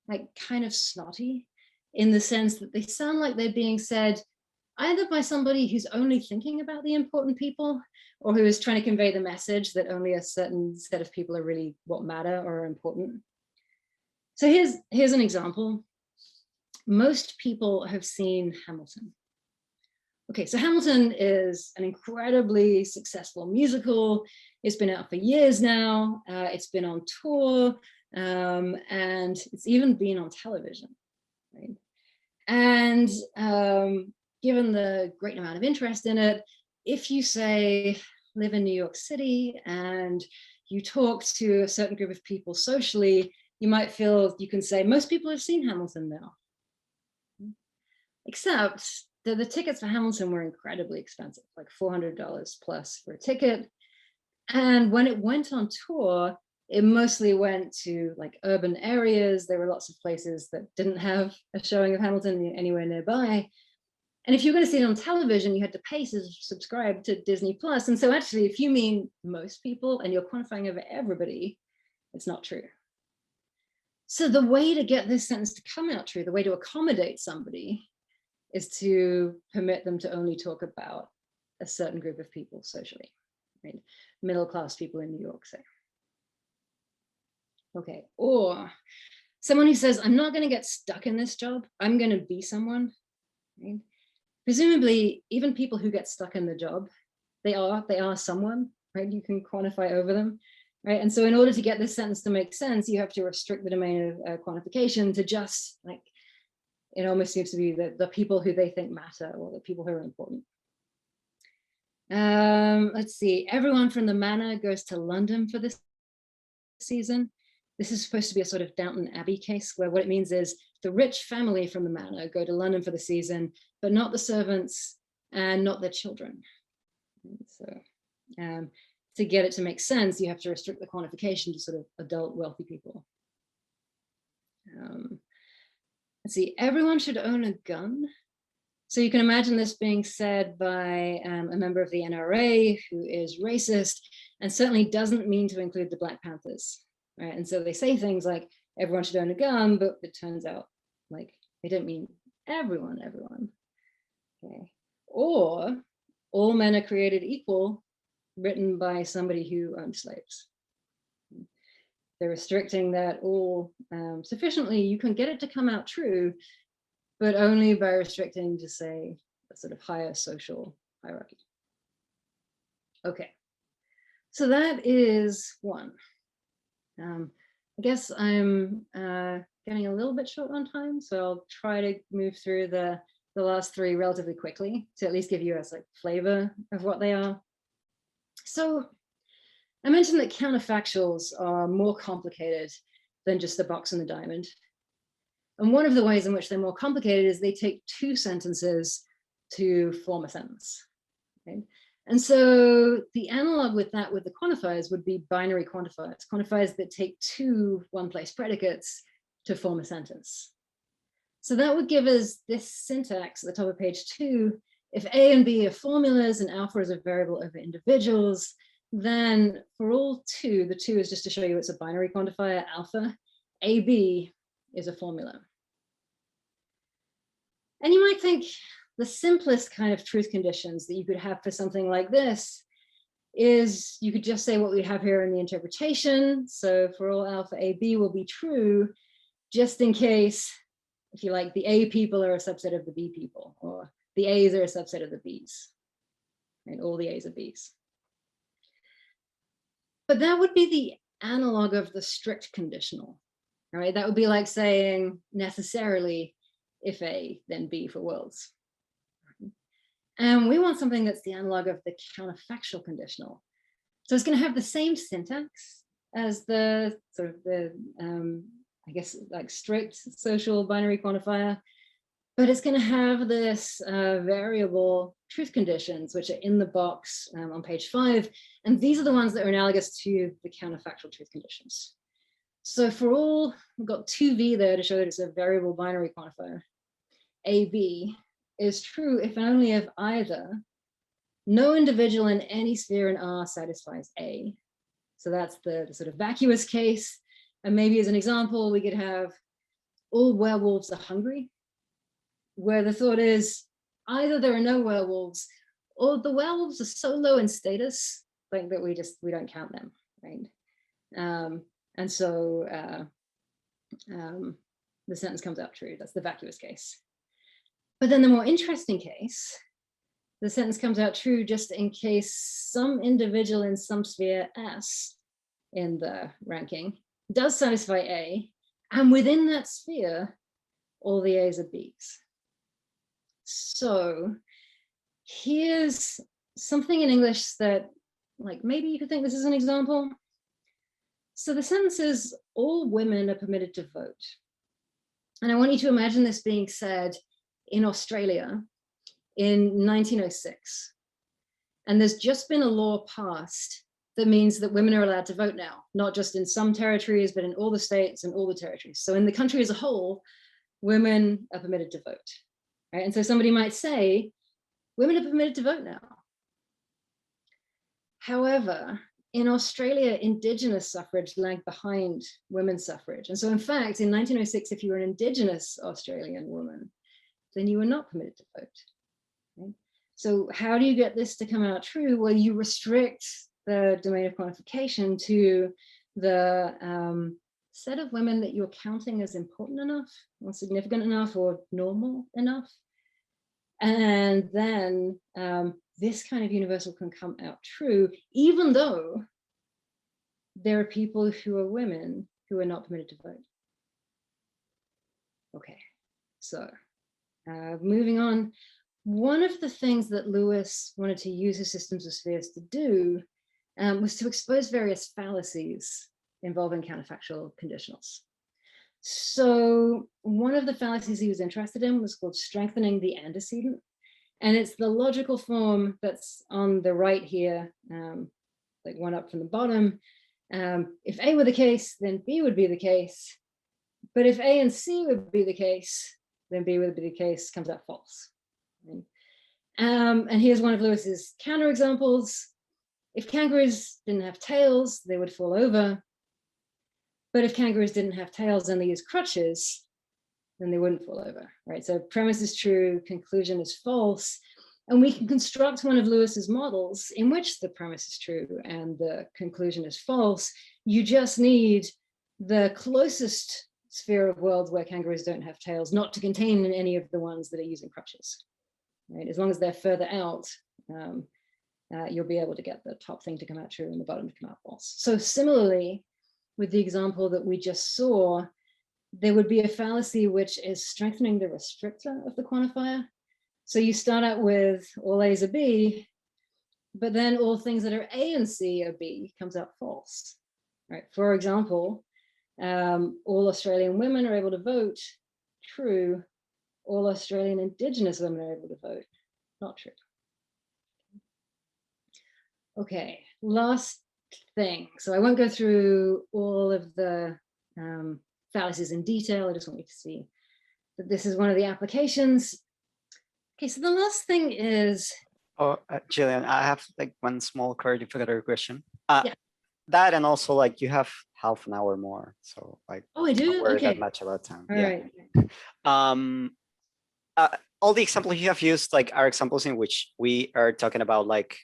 like kind of snotty, in the sense that they sound like they're being said either by somebody who's only thinking about the important people, or who is trying to convey the message that only a certain set of people are really what matter or are important. So here's an example. Most people have seen Hamilton. Okay, so Hamilton is an incredibly successful musical. It's been out for years now. It's been on tour, and it's even been on television, right? And given the great amount of interest in it, if you say live in New York City and you talk to a certain group of people socially, you might feel you can say most people have seen Hamilton now. Except that the tickets for Hamilton were incredibly expensive, like $400 plus for a ticket. And when it went on tour, it mostly went to like urban areas. There were lots of places that didn't have a showing of Hamilton anywhere nearby. And if you're going to see it on television, you had to pay to subscribe to Disney Plus. And so actually, if you mean most people and you're quantifying over everybody, it's not true. So the way to get this sentence to come out true, the way to accommodate somebody, is to permit them to only talk about a certain group of people socially, right? Middle-class people in New York, say. Okay, or someone who says, I'm not going to get stuck in this job, I'm going to be someone, right? Presumably, even people who get stuck in the job, they are someone, right? You can quantify over them, right? And so in order to get this sentence to make sense, you have to restrict the domain of quantification to just like, it almost seems to be the people who they think matter, or the people who are important. Let's see, everyone from the manor goes to London for this season. This is supposed to be a sort of Downton Abbey case, where what it means is the rich family from the manor go to London for the season, but not the servants and not their children. So to get it to make sense, you have to restrict the quantification to sort of adult wealthy people. Let's see, everyone should own a gun. So you can imagine this being said by a member of the NRA who is racist and certainly doesn't mean to include the Black Panthers, right? And so they say things like everyone should own a gun, but it turns out like they don't mean everyone. Okay. Or all men are created equal, written by somebody who owned slaves. They're restricting that all sufficiently. You can get it to come out true, but only by restricting to say a sort of higher social hierarchy. Okay, so that is one. I guess I'm getting a little bit short on time, so I'll try to move through the last three relatively quickly to at least give you a like flavor of what they are. So I mentioned that counterfactuals are more complicated than just the box and the diamond. And one of the ways in which they're more complicated is they take two sentences to form a sentence. Okay? And so the analog with that with the quantifiers would be binary quantifiers, quantifiers that take two one-place predicates to form a sentence. So that would give us this syntax at the top of page 2. If A and B are formulas and alpha is a variable over individuals, then for all two, the 2 is just to show you it's a binary quantifier, alpha. AB is a formula. And you might think the simplest kind of truth conditions that you could have for something like this is you could just say what we have here in the interpretation. So for all alpha AB will be true, just in case, if you like, the A people are a subset of the B people, or the A's are a subset of the B's, and all the A's are B's. But that would be the analog of the strict conditional, right? That would be like saying necessarily if A, then B for worlds. And we want something that's the analog of the counterfactual conditional. So it's going to have the same syntax as the sort of the, I guess, like strict social binary quantifier, but it's going to have this variable truth conditions, which are in the box on page 5. And these are the ones that are analogous to the counterfactual truth conditions. So for all, we've got 2V there to show that it's a variable binary quantifier. AB is true if and only if either no individual in any sphere in R satisfies A. So that's the sort of vacuous case. And maybe as an example, we could have all werewolves are hungry, where the thought is either there are no werewolves or the werewolves are so low in status like that we don't count them, right? And so the sentence comes out true. That's the vacuous case. But then the more interesting case, the sentence comes out true just in case some individual in some sphere S in the ranking does satisfy A, and within that sphere, all the A's are B's. So here's something in English that, like, maybe you could think this is an example. So the sentence is, all women are permitted to vote. And I want you to imagine this being said in Australia in 1906. And there's just been a law passed that means that women are allowed to vote now, not just in some territories, but in all the states and all the territories. So in the country as a whole, women are permitted to vote, right? And so somebody might say, women are permitted to vote now. However, in Australia, Indigenous suffrage lagged behind women's suffrage. And so in fact, in 1906, if you were an Indigenous Australian woman, then you were not permitted to vote. Right? So how do you get this to come out true? Well, you restrict the domain of quantification to the set of women that you're counting as important enough or significant enough or normal enough. And then this kind of universal can come out true, even though there are people who are women who are not permitted to vote. Okay, so moving on. One of the things that Lewis wanted to use his systems of spheres to do was to expose various fallacies involving counterfactual conditionals. So one of the fallacies he was interested in was called strengthening the antecedent. And it's the logical form that's on the right here, like one up from the bottom. If A were the case, then B would be the case. But if A and C would be the case, then B would be the case, comes out false. Right? And here's one of Lewis's counterexamples. If kangaroos didn't have tails, they would fall over. But if kangaroos didn't have tails and they used crutches, then they wouldn't fall over, right? So premise is true, conclusion is false. And we can construct one of Lewis's models in which the premise is true and the conclusion is false. You just need the closest sphere of worlds where kangaroos don't have tails not to contain any of the ones that are using crutches, right? As long as they're further out, you'll be able to get the top thing to come out true and the bottom to come out false. So similarly, with the example that we just saw, there would be a fallacy which is strengthening the restrictor of the quantifier. So you start out with all A's are B, but then all things that are A and C are B comes out false, right? For example, all Australian women are able to vote, true. All Australian Indigenous women are able to vote, not true. Okay, last thing. So I won't go through all of the fallacies in detail. I just want you to see that this is one of the applications. Okay, so the last thing is. Oh, Gillian, I have like one small clarificatory question. Yeah. That and also like you have half an hour more, so like. Oh, I do. Don't worry okay. that much about time. All yeah. Right. All the examples you have used like are examples in which we are talking about like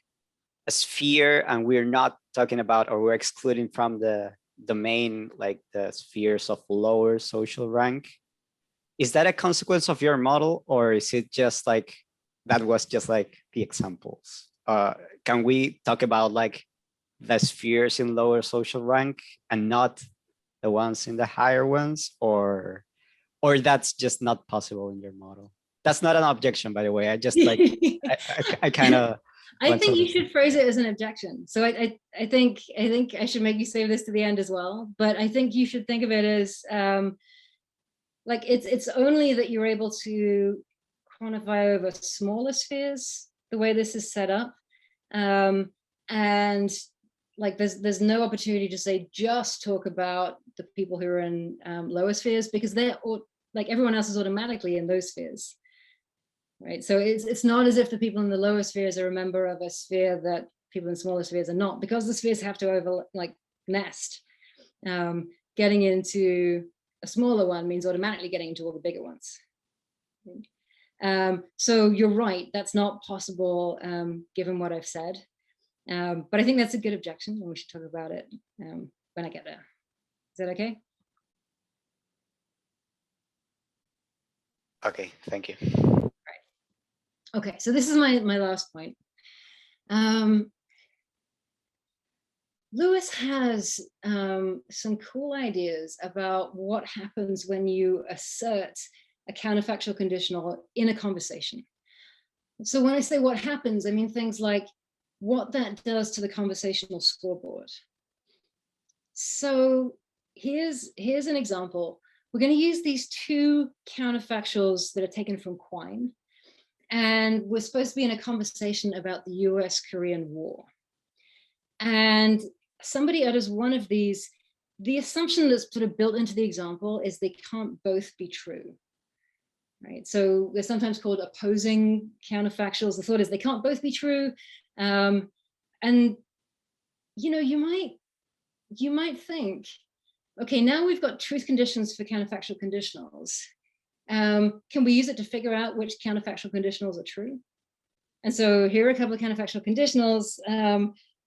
a sphere, and we're not talking about, or we're excluding from the domain like the spheres of lower social rank. Is that a consequence of your model, or is it just like that was just like the examples? Can we talk about like the spheres in lower social rank and not the ones in the higher ones, or that's just not possible in your model? That's not an objection, by the way. I just like I kind of. I think you should phrase it as an objection. So I think I should make you save this to the end as well. But I think you should think of it as like it's only that you're able to quantify over smaller spheres the way this is set up, and like there's no opportunity to say just talk about the people who are in lower spheres, because they're like everyone else is automatically in those spheres, right? So it's not as if the people in the lower spheres are a member of a sphere that people in smaller spheres are not, because the spheres have to nest. Getting into a smaller one means automatically getting into all the bigger ones. So you're right, that's not possible given what I've said. But I think that's a good objection, and we should talk about it when I get there. Is that okay? Okay, thank you. Right. Okay, so this is my last point. Lewis has some cool ideas about what happens when you assert a counterfactual conditional in a conversation. So when I say what happens, I mean things like what that does to the conversational scoreboard. So here's an example. We're going to use these two counterfactuals that are taken from Quine, and we're supposed to be in a conversation about the US-Korean War. And somebody utters one of these. The assumption that's sort of built into the example is they can't both be true, right? So they're sometimes called opposing counterfactuals. The thought is they can't both be true. And you know, you might think, okay, now we've got truth conditions for counterfactual conditionals. Can we use it to figure out which counterfactual conditionals are true? And so here are a couple of counterfactual conditionals.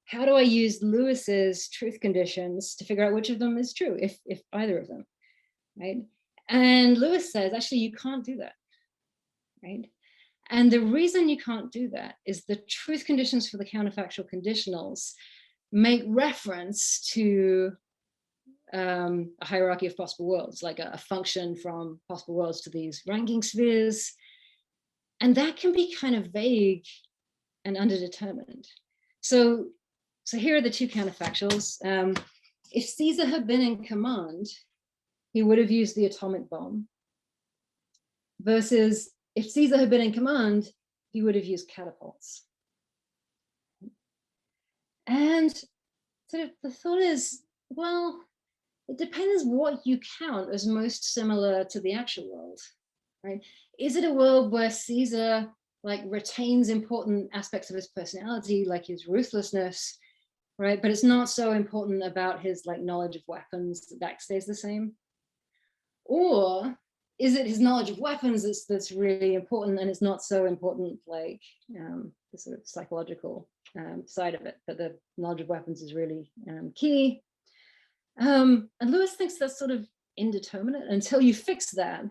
How do I use Lewis's truth conditions to figure out which of them is true, if either of them, right? And Lewis says, actually, you can't do that, right? And the reason you can't do that is the truth conditions for the counterfactual conditionals make reference to a hierarchy of possible worlds, like a function from possible worlds to these ranking spheres. And that can be kind of vague and underdetermined. So here are the two counterfactuals. If Caesar had been in command, he would have used the atomic bomb, versus if Caesar had been in command, he would have used catapults. And sort of the thought is, well, it depends what you count as most similar to the actual world, right? Is it a world where Caesar retains important aspects of his personality, like his ruthlessness, right? But it's not so important about his knowledge of weapons that stays the same? Or is it his knowledge of weapons that's really important, and it's not so important the sort of psychological side of it, but the knowledge of weapons is really key? And Lewis thinks that's sort of indeterminate. Until you fix that,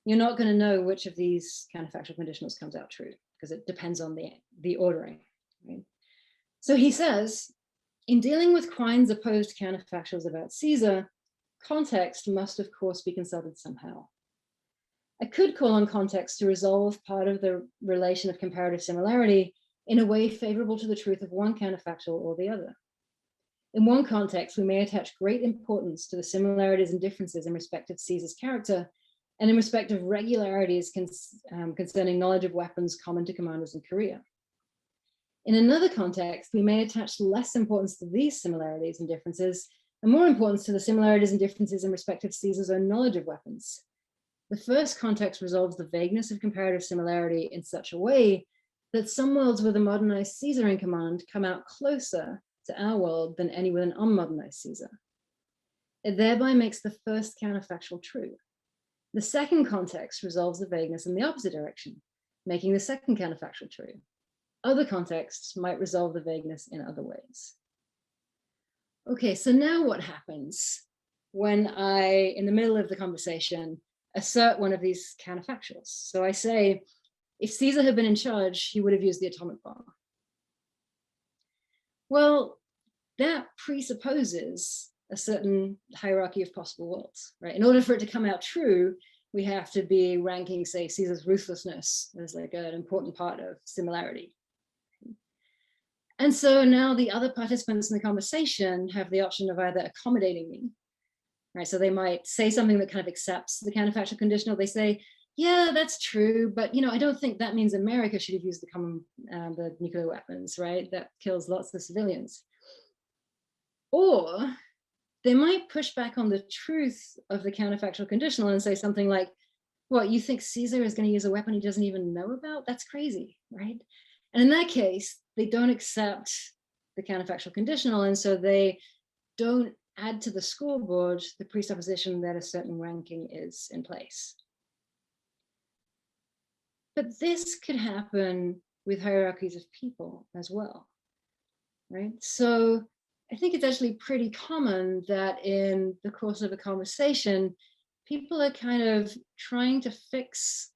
you're not going to know which of these counterfactual conditionals comes out true, because it depends on the ordering, right? So he says, in dealing with Quine's opposed counterfactuals about Caesar, context must, of course, be consulted somehow. I could call on context to resolve part of the relation of comparative similarity in a way favorable to the truth of one counterfactual or the other. In one context, we may attach great importance to the similarities and differences in respect of Caesar's character, and in respect of regularities concerning knowledge of weapons common to commanders in Korea. In another context, we may attach less importance to these similarities and differences, and more importance to the similarities and differences in respect of Caesar's own knowledge of weapons. The first context resolves the vagueness of comparative similarity in such a way that some worlds with a modernized Caesar in command come out closer to our world than any with an unmodernized Caesar. It thereby makes the first counterfactual true. The second context resolves the vagueness in the opposite direction, making the second counterfactual true. Other contexts might resolve the vagueness in other ways. Okay, so now what happens when I, in the middle of the conversation, assert one of these counterfactuals? So I say, if Caesar had been in charge, he would have used the atomic bomb. Well, that presupposes a certain hierarchy of possible worlds, right? In order for it to come out true, we have to be ranking, say, Caesar's ruthlessness as an important part of similarity. And so now the other participants in the conversation have the option of either accommodating me, right? So they might say something that kind of accepts the counterfactual conditional. They say, yeah, that's true, but I don't think that means America should have used the nuclear weapons, right? That kills lots of civilians. Or they might push back on the truth of the counterfactual conditional and say something like, what, you think Caesar is going to use a weapon he doesn't even know about? That's crazy, right? And in that case, they don't accept the counterfactual conditional, and so they don't add to the scoreboard the presupposition that a certain ranking is in place. But this could happen with hierarchies of people as well, right? So I think it's actually pretty common that in the course of a conversation, people are kind of trying to fix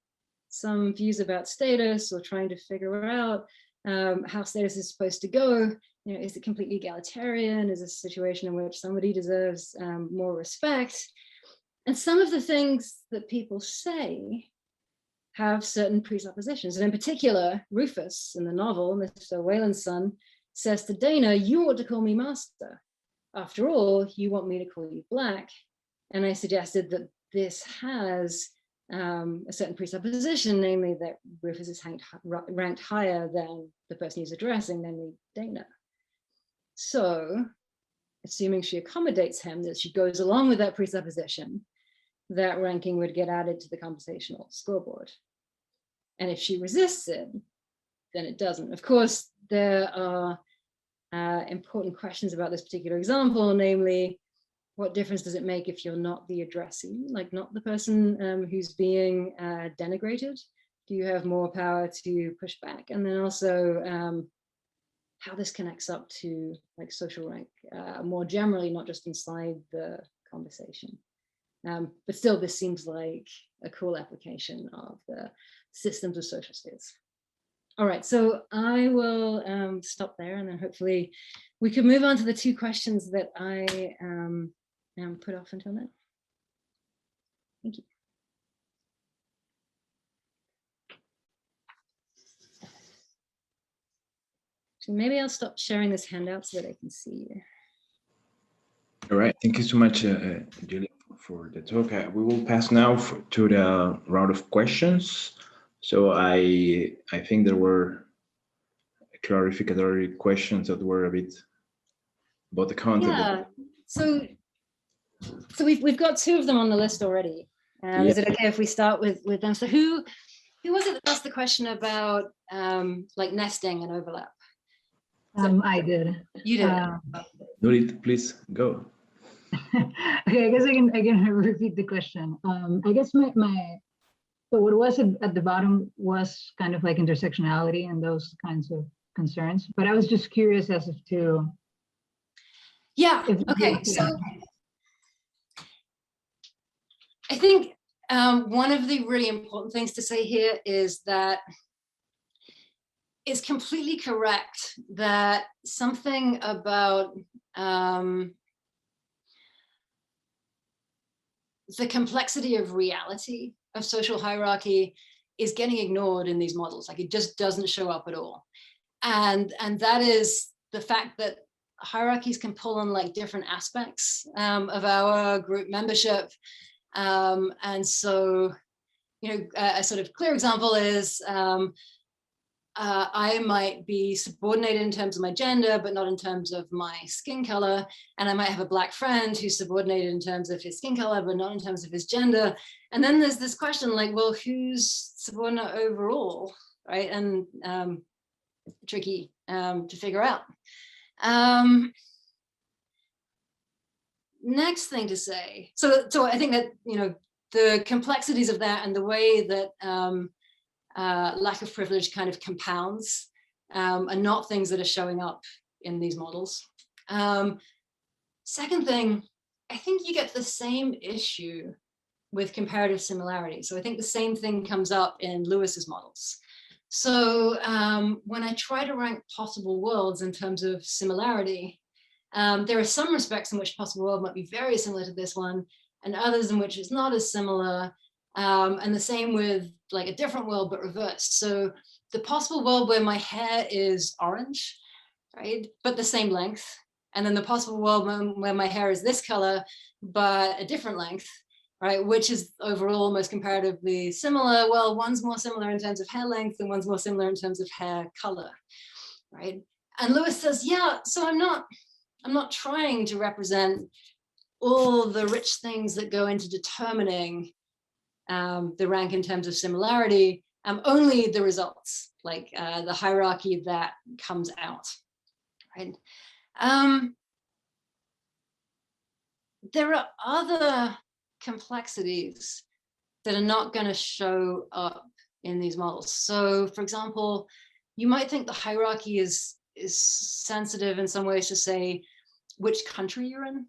some views about status or trying to figure out how status is supposed to go. Is it completely egalitarian? Is this a situation in which somebody deserves more respect? And some of the things that people say have certain presuppositions. And in particular, Rufus in the novel, Mr. Whalen's son, says to Dana, you ought to call me master. After all, you want me to call you Black. And I suggested that this has a certain presupposition, namely that Rufus is ranked higher than the person he's addressing, namely Dana. So, assuming she accommodates him, that she goes along with that presupposition, that ranking would get added to the conversational scoreboard. And if she resists it, then it doesn't. Of course, there are important questions about this particular example, namely, what difference does it make if you're not the addressee, like not the person who's being denigrated? Do you have more power to push back? And then also how this connects up to like social rank more generally, not just inside the conversation. But still, this seems like a cool application of the systems of social skills. All right, so I will stop there, and then hopefully we can move on to the two questions that I put off until now. Thank you. So maybe I'll stop sharing this handout so that I can see you. All right, thank you so much, Gillian, for the talk. We will pass now to the round of questions. So I think there were clarificatory questions that were a bit about the content. Yeah. So we've got two of them on the list already. Is it okay if we start with them? So who was it that asked the question about like nesting and overlap? I did. You did. Nurit, please go. Okay, I guess I can repeat the question. I guess so what was at the bottom was kind of like intersectionality and those kinds of concerns, but I was just curious as to. Yeah, okay, so I think one of the really important things to say here is that it's completely correct that something about the complexity of reality of social hierarchy is getting ignored in these models. Like it just doesn't show up at all. And that is the fact that hierarchies can pull on like different aspects of our group membership. And so, a sort of clear example is I might be subordinated in terms of my gender, but not in terms of my skin color. And I might have a Black friend who's subordinated in terms of his skin color, but not in terms of his gender. And then there's this question like, well, who's subordinate overall, right? And tricky to figure out. Next thing to say, so I think that, the complexities of that and the way that lack of privilege kind of compounds are not things that are showing up in these models. Second thing, I think you get the same issue with comparative similarity. So I think the same thing comes up in Lewis's models. So when I try to rank possible worlds in terms of similarity, there are some respects in which possible world might be very similar to this one, and others in which it's not as similar. And the same with like a different world, but reversed. So the possible world where my hair is orange, right, but the same length, and then the possible world where my hair is this color, but a different length, right? Which is overall most comparatively similar. Well, one's more similar in terms of hair length and one's more similar in terms of hair color, right? And Lewis says, yeah, so I'm not trying to represent all the rich things that go into determining the rank in terms of similarity, only the results, like the hierarchy that comes out, right? There are other complexities that are not going to show up in these models. So, for example, you might think the hierarchy is sensitive in some ways to say which country you're in.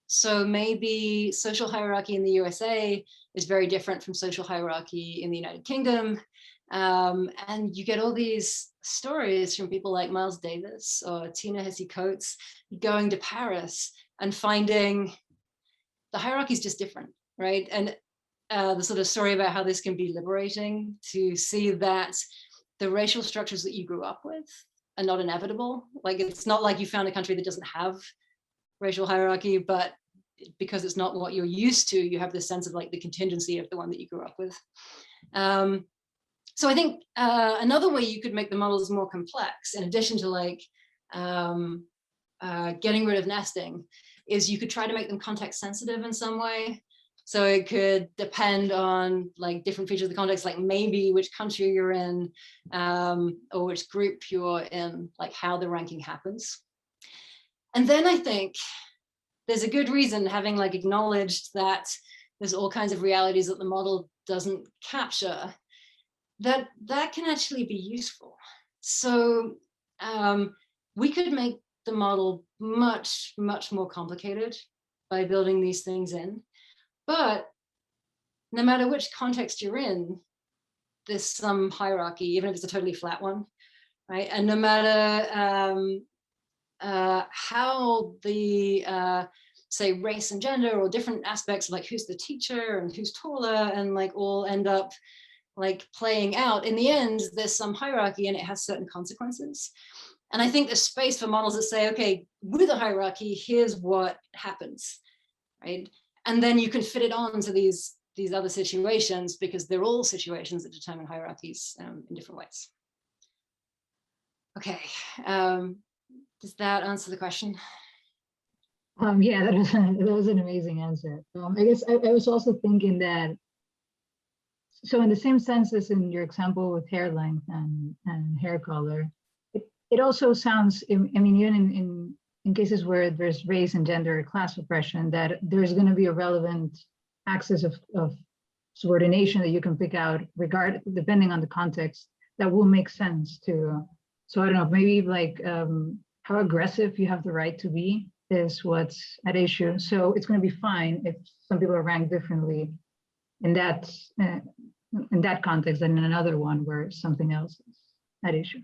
So maybe social hierarchy in the USA is very different from social hierarchy in the United Kingdom. And you get all these stories from people like Miles Davis or Tina Hesse Coates going to Paris and finding the hierarchy is just different, right? And the sort of story about how this can be liberating to see that the racial structures that you grew up with are not inevitable. Like, it's not like you found a country that doesn't have racial hierarchy, but because it's not what you're used to, you have this sense of like the contingency of the one that you grew up with. So I think another way you could make the models more complex, in addition to like getting rid of nesting, is you could try to make them context sensitive in some way. So it could depend on like different features of the context, like maybe which country you're in, or which group you're in, like how the ranking happens. And then I think there's a good reason, having like acknowledged that there's all kinds of realities that the model doesn't capture, that can actually be useful. So we could make the model much, much more complicated by building these things in. But no matter which context you're in, there's some hierarchy, even if it's a totally flat one, right? And no matter how the say race and gender or different aspects of like who's the teacher and who's taller and like all end up like playing out, in the end there's some hierarchy and it has certain consequences. And I think there's space for models that say, okay, with a hierarchy, here's what happens, right? And then you can fit it on to these other situations, because they're all situations that determine hierarchies in different ways. Okay, does that answer the question? Yeah, that was an amazing answer. I guess I was also thinking that, so in the same sense as in your example with hair length and hair color, it also sounds, I mean, even in cases where there's race and gender or class oppression, that there's going to be a relevant axis of subordination that you can pick out, depending on the context, that will make sense to. So I don't know, maybe like how aggressive you have the right to be is what's at issue. So it's going to be fine if some people are ranked differently in that context than in another one where something else is at issue.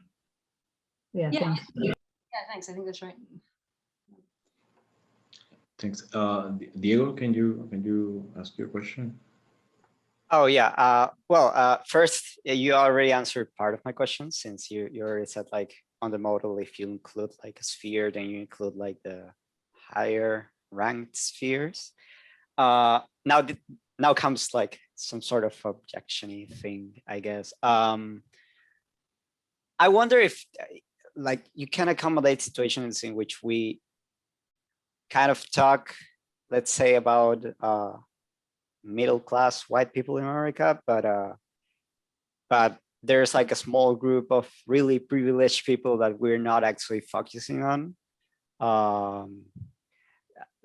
Yeah, thanks. Yeah, thanks. I think that's right. Thanks. Diego, can you ask your question? Oh yeah. Well, first, you already answered part of my question, since you already said like on the model, if you include like a sphere, then you include like the higher ranked spheres. Now comes like some sort of objection-y thing, I guess. I wonder if like you can accommodate situations in which we kind of talk, let's say, about middle-class white people in America, but there's like a small group of really privileged people that we're not actually focusing on.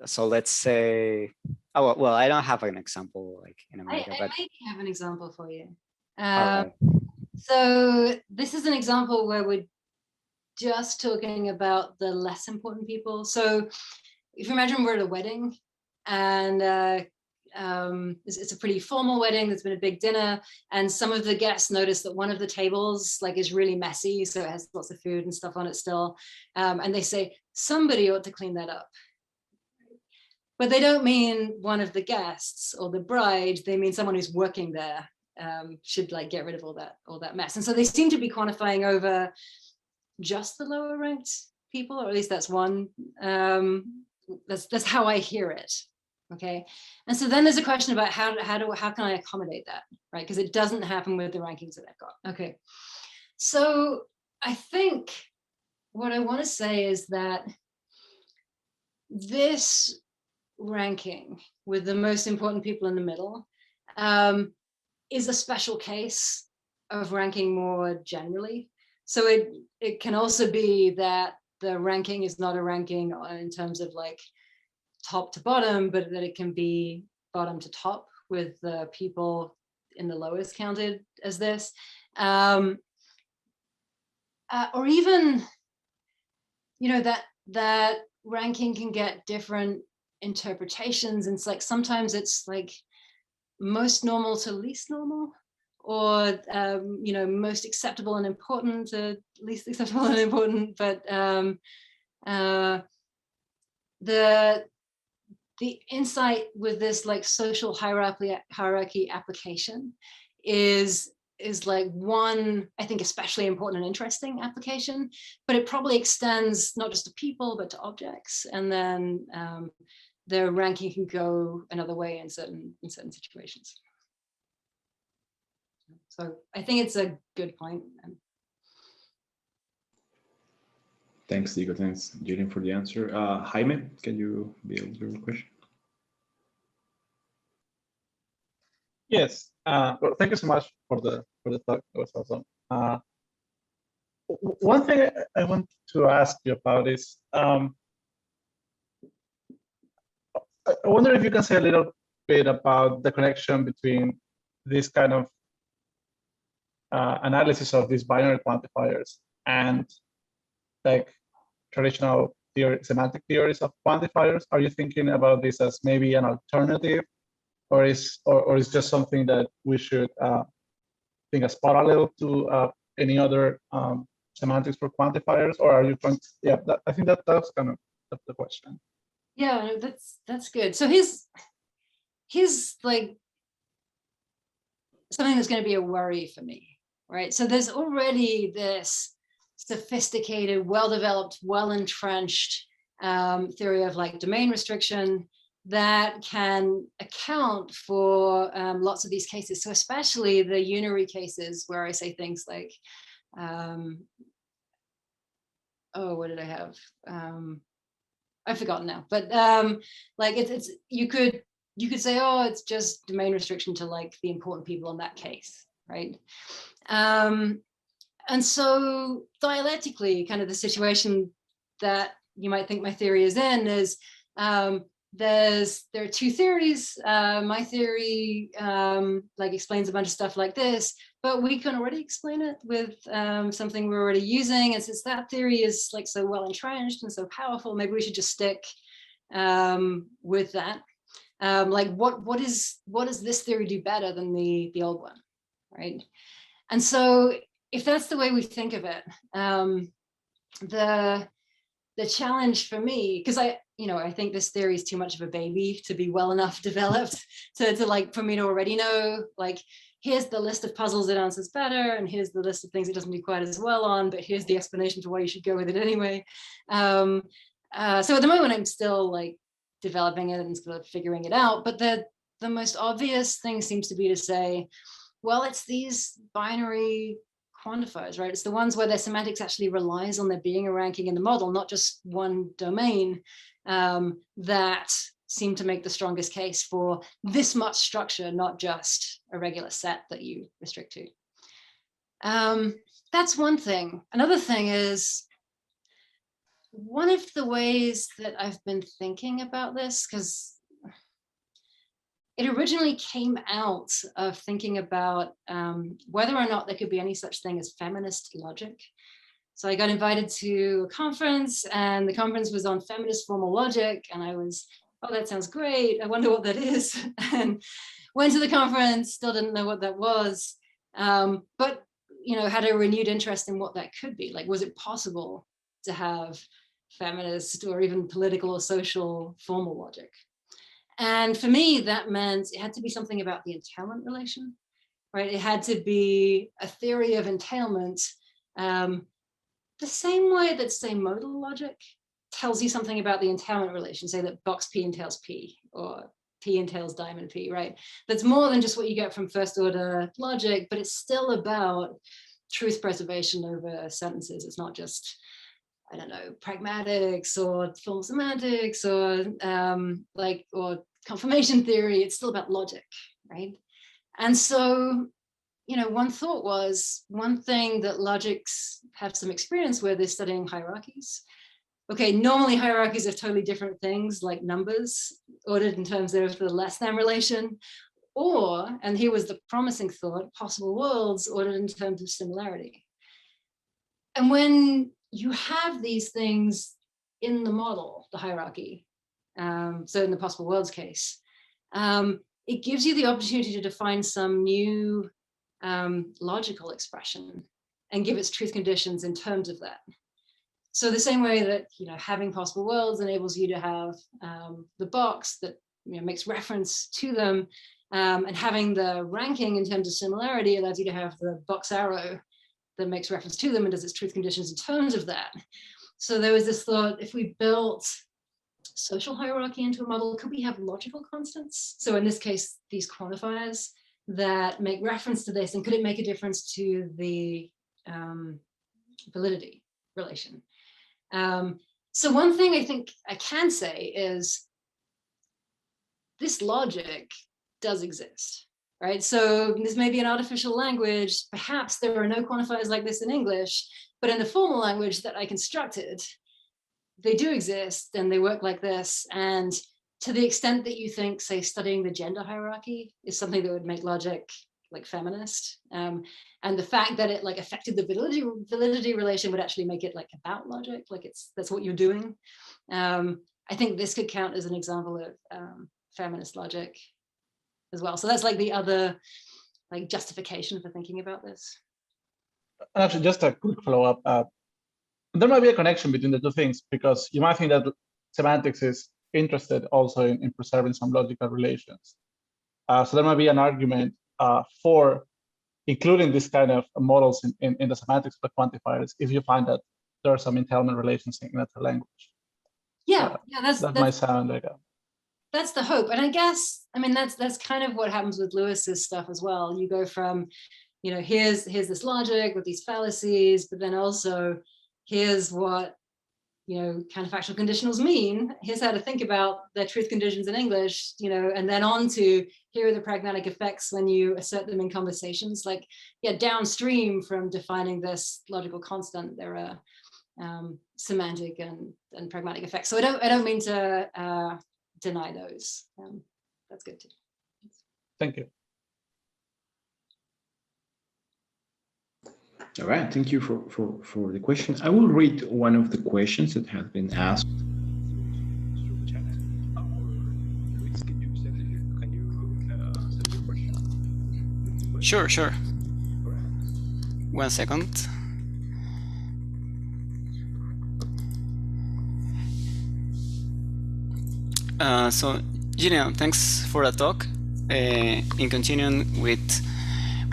So let's say, oh well, I don't have an example like in America, I but maybe have an example for you. okay. So this is an example where we're just talking about the less important people. So if you imagine we're at a wedding, and it's a pretty formal wedding, there's been a big dinner, and some of the guests notice that one of the tables like is really messy, so it has lots of food and stuff on it still, and they say somebody ought to clean that up. But they don't mean one of the guests or the bride, they mean someone who's working there should like get rid of all that mess. And so they seem to be quantifying over just the lower ranked people, or at least that's one, that's how I hear it. Okay, and so then there's a question about how can I accommodate that, right? Because it doesn't happen with the rankings that I've got. Okay, so I think what I want to say is that this ranking with the most important people in the middle is a special case of ranking more generally. So it can also be that the ranking is not a ranking in terms of like top to bottom, but that it can be bottom to top with the people in the lowest counted as this. Or even, you know, that ranking can get different interpretations. And it's like, sometimes it's like most normal to least normal, or, you know, most acceptable and important to least acceptable and important. But the insight with this like social hierarchy application is like one, I think, especially important and interesting application, but it probably extends not just to people, but to objects. And then the ranking can go another way in certain situations. So I think it's a good point. Thanks, Diego. Thanks, Gillian, for the answer. Jaime, can you build your question? Yes. Well, thank you so much for the talk. It was awesome. One thing I want to ask you about is, I wonder if you can say a little bit about the connection between this kind of analysis of these binary quantifiers and like traditional semantic theories of quantifiers. Are you thinking about this as maybe an alternative, or is just something that we should think as parallel to any other semantics for quantifiers, or are you going to, yeah, I think that's kind of the question. Yeah, that's good. So here's like something that's going to be a worry for me, right? So there's already this sophisticated, well-developed, well-entrenched theory of like domain restriction that can account for lots of these cases. So especially the unary cases where I say things like, oh, what did I have? I've forgotten now, but like it's you could say, oh, it's just domain restriction to like the important people in that case, right? And so dialectically, kind of the situation that you might think my theory is in is there are two theories. My theory like explains a bunch of stuff like this, but we can already explain it with something we're already using. And since that theory is like so well entrenched and so powerful, maybe we should just stick with that. Like what does this theory do better than the old one, right? And so if that's the way we think of it, the challenge for me, because I think this theory is too much of a baby to be well enough developed to like for me to already know, like, here's the list of puzzles it answers better, and here's the list of things it doesn't do quite as well on, but here's the explanation for why you should go with it anyway. So at the moment, I'm still like developing it and still figuring it out. But the most obvious thing seems to be to say, well, it's these binary quantifiers, right? It's the ones where their semantics actually relies on there being a ranking in the model, not just one domain, that seem to make the strongest case for this much structure, not just a regular set that you restrict to. That's one thing. Another thing is, one of the ways that I've been thinking about this, because it originally came out of thinking about whether or not there could be any such thing as feminist logic. So I got invited to a conference, and the conference was on feminist formal logic, and I was, oh, that sounds great, I wonder what that is. And went to the conference, still didn't know what that was, but had a renewed interest in what that could be. Like, was it possible to have feminist or even political or social formal logic? And for me, that meant it had to be something about the entailment relation, right? It had to be a theory of entailment the same way that, say, modal logic tells you something about the entailment relation, say that box P entails P, or P entails diamond P, right? That's more than just what you get from first order logic, but it's still about truth preservation over sentences. It's not just, I don't know, pragmatics or formal semantics or or confirmation theory. It's still about logic, right? And so, one thought was, one thing that logics have some experience with is studying hierarchies. Okay, normally hierarchies are totally different things, like numbers ordered in terms of the less than relation, or, and here was the promising thought, possible worlds ordered in terms of similarity. And when you have these things in the model, the hierarchy, so in the possible worlds case, it gives you the opportunity to define some new logical expression and give its truth conditions in terms of that. So the same way that having possible worlds enables you to have the box that makes reference to them, and having the ranking in terms of similarity allows you to have the box arrow that makes reference to them and does its truth conditions in terms of that. So there was this thought, if we built social hierarchy into a model, could we have logical constants? So in this case, these quantifiers that make reference to this, and could it make a difference to the validity relation? So one thing I think I can say is this logic does exist, right? So this may be an artificial language. Perhaps there are no quantifiers like this in English, but in the formal language that I constructed, they do exist and they work like this. And to the extent that you think, say, studying the gender hierarchy is something that would make logic like feminist, and the fact that it like affected the validity relation would actually make it like about logic, like that's what you're doing. I think this could count as an example of feminist logic as well. So that's like the other like justification for thinking about this. Actually, just a quick follow-up. There might be a connection between the two things, because you might think that semantics is interested also in preserving some logical relations. So there might be an argument for including this kind of models in the semantics of the quantifiers if you find that there are some entailment relations in that language. Yeah, that might sound like a... That's the hope. And I guess, I mean, that's kind of what happens with Lewis's stuff as well. You go from, here's this logic with these fallacies, but then also here's what, counterfactual conditionals mean. Here's how to think about their truth conditions in English, and then on to here are the pragmatic effects when you assert them in conversations. Like, yeah, downstream from defining this logical constant, there are semantic and pragmatic effects. So I don't mean to deny those. That's good too. Thank you. All right, thank you for the question. I will read one of the questions that has been asked. Sure. One second. So, Gillian, thanks for the talk. In continuing with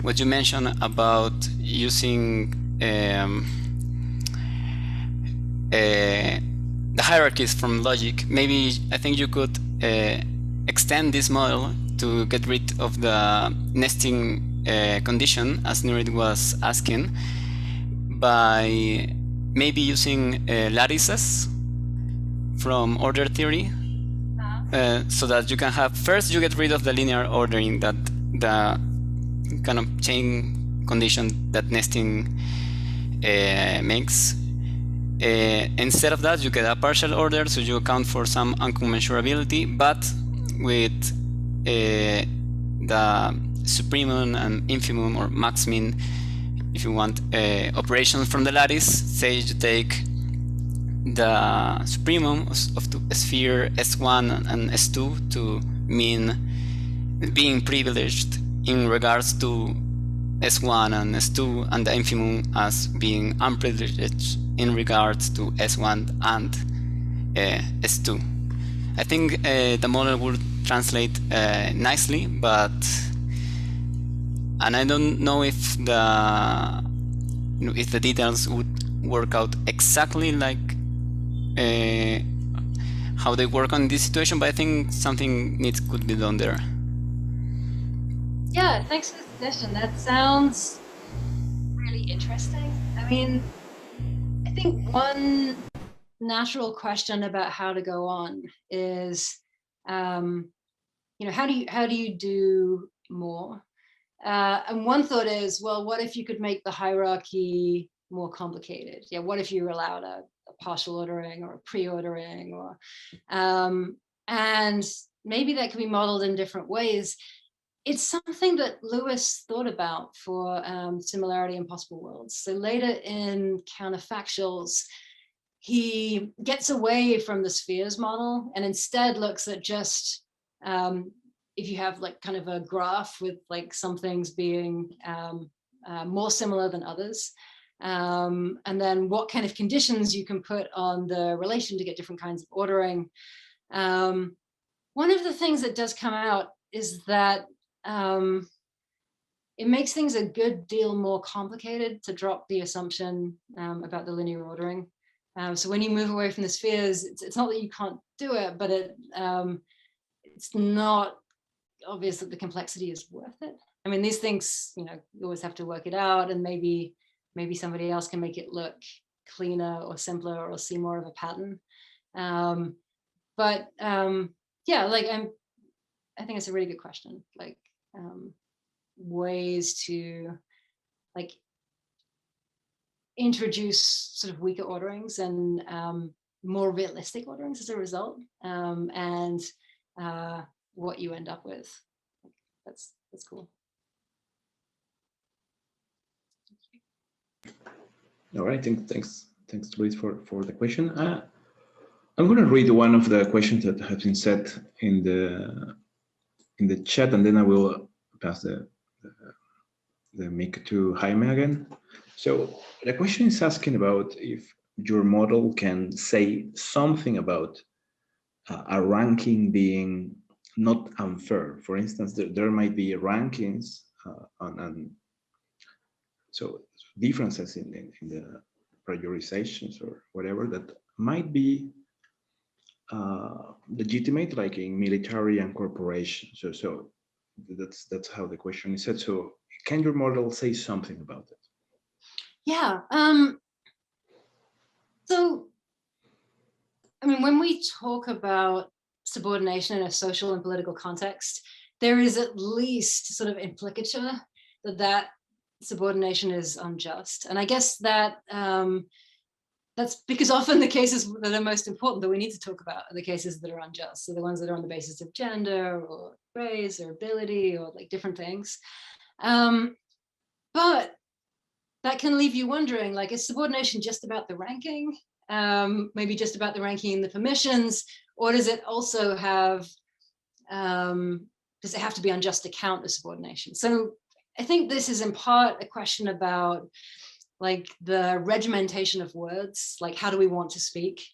what you mentioned about using the hierarchies from logic, maybe I think you could extend this model to get rid of the nesting condition, as Nurit was asking, by maybe using lattices from order theory, so that you can have, first you get rid of the linear ordering, that the kind of chain condition that nesting makes. Instead of that, you get a partial order, so you account for some uncommensurability, but with the supremum and infimum or maximum, if you want, operations from the lattice. Say you take the supremum of the sphere S1 and S2 to mean being privileged in regards to S1 and S2, and the infimum as being unprivileged in regards to S1 and S2. I think the model would translate nicely, but and I don't know if the details would work out exactly like how they work on this situation, but I think something could be done there. Yeah, thanks for the suggestion. That sounds really interesting. I mean, I think one natural question about how to go on is, you know, how do you do more? And one thought is, well, what if you could make the hierarchy more complicated? Yeah, what if you were allowed a partial ordering or a pre-ordering, or and maybe that can be modeled in different ways. It's something that Lewis thought about for similarity in possible worlds. So later in counterfactuals, he gets away from the spheres model and instead looks at just if you have like kind of a graph with like some things being more similar than others, and then what kind of conditions you can put on the relation to get different kinds of ordering. One of the things that does come out is that it makes things a good deal more complicated to drop the assumption about the linear ordering. So when you move away from the spheres, it's not that you can't do it, but it's not obvious that the complexity is worth it. I mean, these things, you know, you always have to work it out, and maybe somebody else can make it look cleaner or simpler or see more of a pattern. But yeah, like I think it's a really good question. Like ways to like introduce sort of weaker orderings and more realistic orderings as a result, and what you end up with. That's cool. All right, thanks, Luis, for the question. I'm going to read one of the questions that have been set in the chat, and then I will pass the mic to Jaime again. So the question is asking about if your model can say something about a ranking being not unfair. For instance, there might be rankings on so differences in the prioritizations or whatever that might be legitimate, like in military and corporation. So that's how the question is said. So can your model say something about it? Yeah. So, I mean, when we talk about subordination in a social and political context, there is at least sort of implicature that subordination is unjust. And I guess that that's because often the cases that are most important that we need to talk about are the cases that are unjust. So the ones that are on the basis of gender or race or ability or like different things. But that can leave you wondering, like, is subordination just about the ranking? Maybe just about the ranking and the permissions, or does it also have, does it have to be unjust to count the subordination? So I think this is in part a question about like the regimentation of words, like how do we want to speak?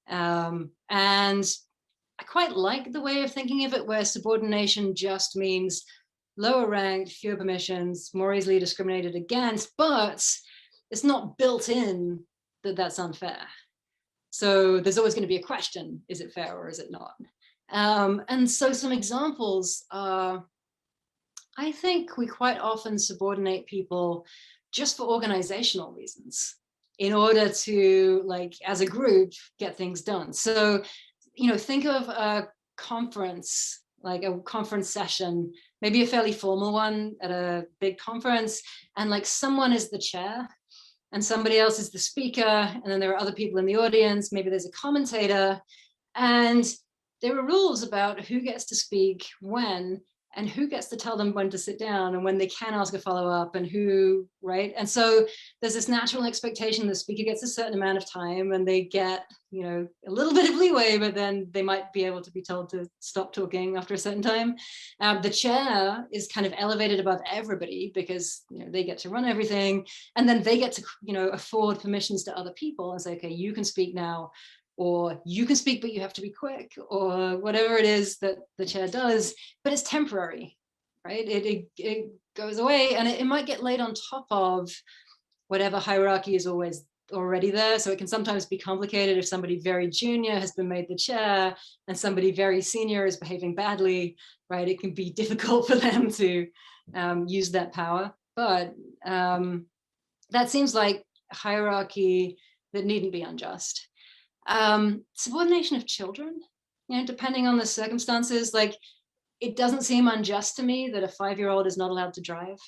And I quite like the way of thinking of it where subordination just means lower ranked, fewer permissions, more easily discriminated against, but it's not built in that that's unfair. So there's always going to be a question, is it fair or is it not? And so some examples are, I think we quite often subordinate people just for organizational reasons in order to, like, as a group, get things done. So, you know, think of a conference, like a conference session, maybe a fairly formal one at a big conference, and like someone is the chair and somebody else is the speaker, and then there are other people in the audience, maybe there's a commentator, and there are rules about who gets to speak when, and who gets to tell them when to sit down and when they can ask a follow-up and who, right? And so there's this natural expectation the speaker gets a certain amount of time and they get, you know, a little bit of leeway, but then they might be able to be told to stop talking after a certain time. The chair is kind of elevated above everybody because, you know, they get to run everything, and then they get to, you know, afford permissions to other people and say, okay, you can speak now, or you can speak, but you have to be quick, or whatever it is that the chair does, but it's temporary, right? It goes away, and it might get laid on top of whatever hierarchy is always already there. So it can sometimes be complicated if somebody very junior has been made the chair and somebody very senior is behaving badly, right? It can be difficult for them to use that power. But that seems like a hierarchy that needn't be unjust. Subordination of children, you know, depending on the circumstances, like it doesn't seem unjust to me that a 5-year-old is not allowed to drive,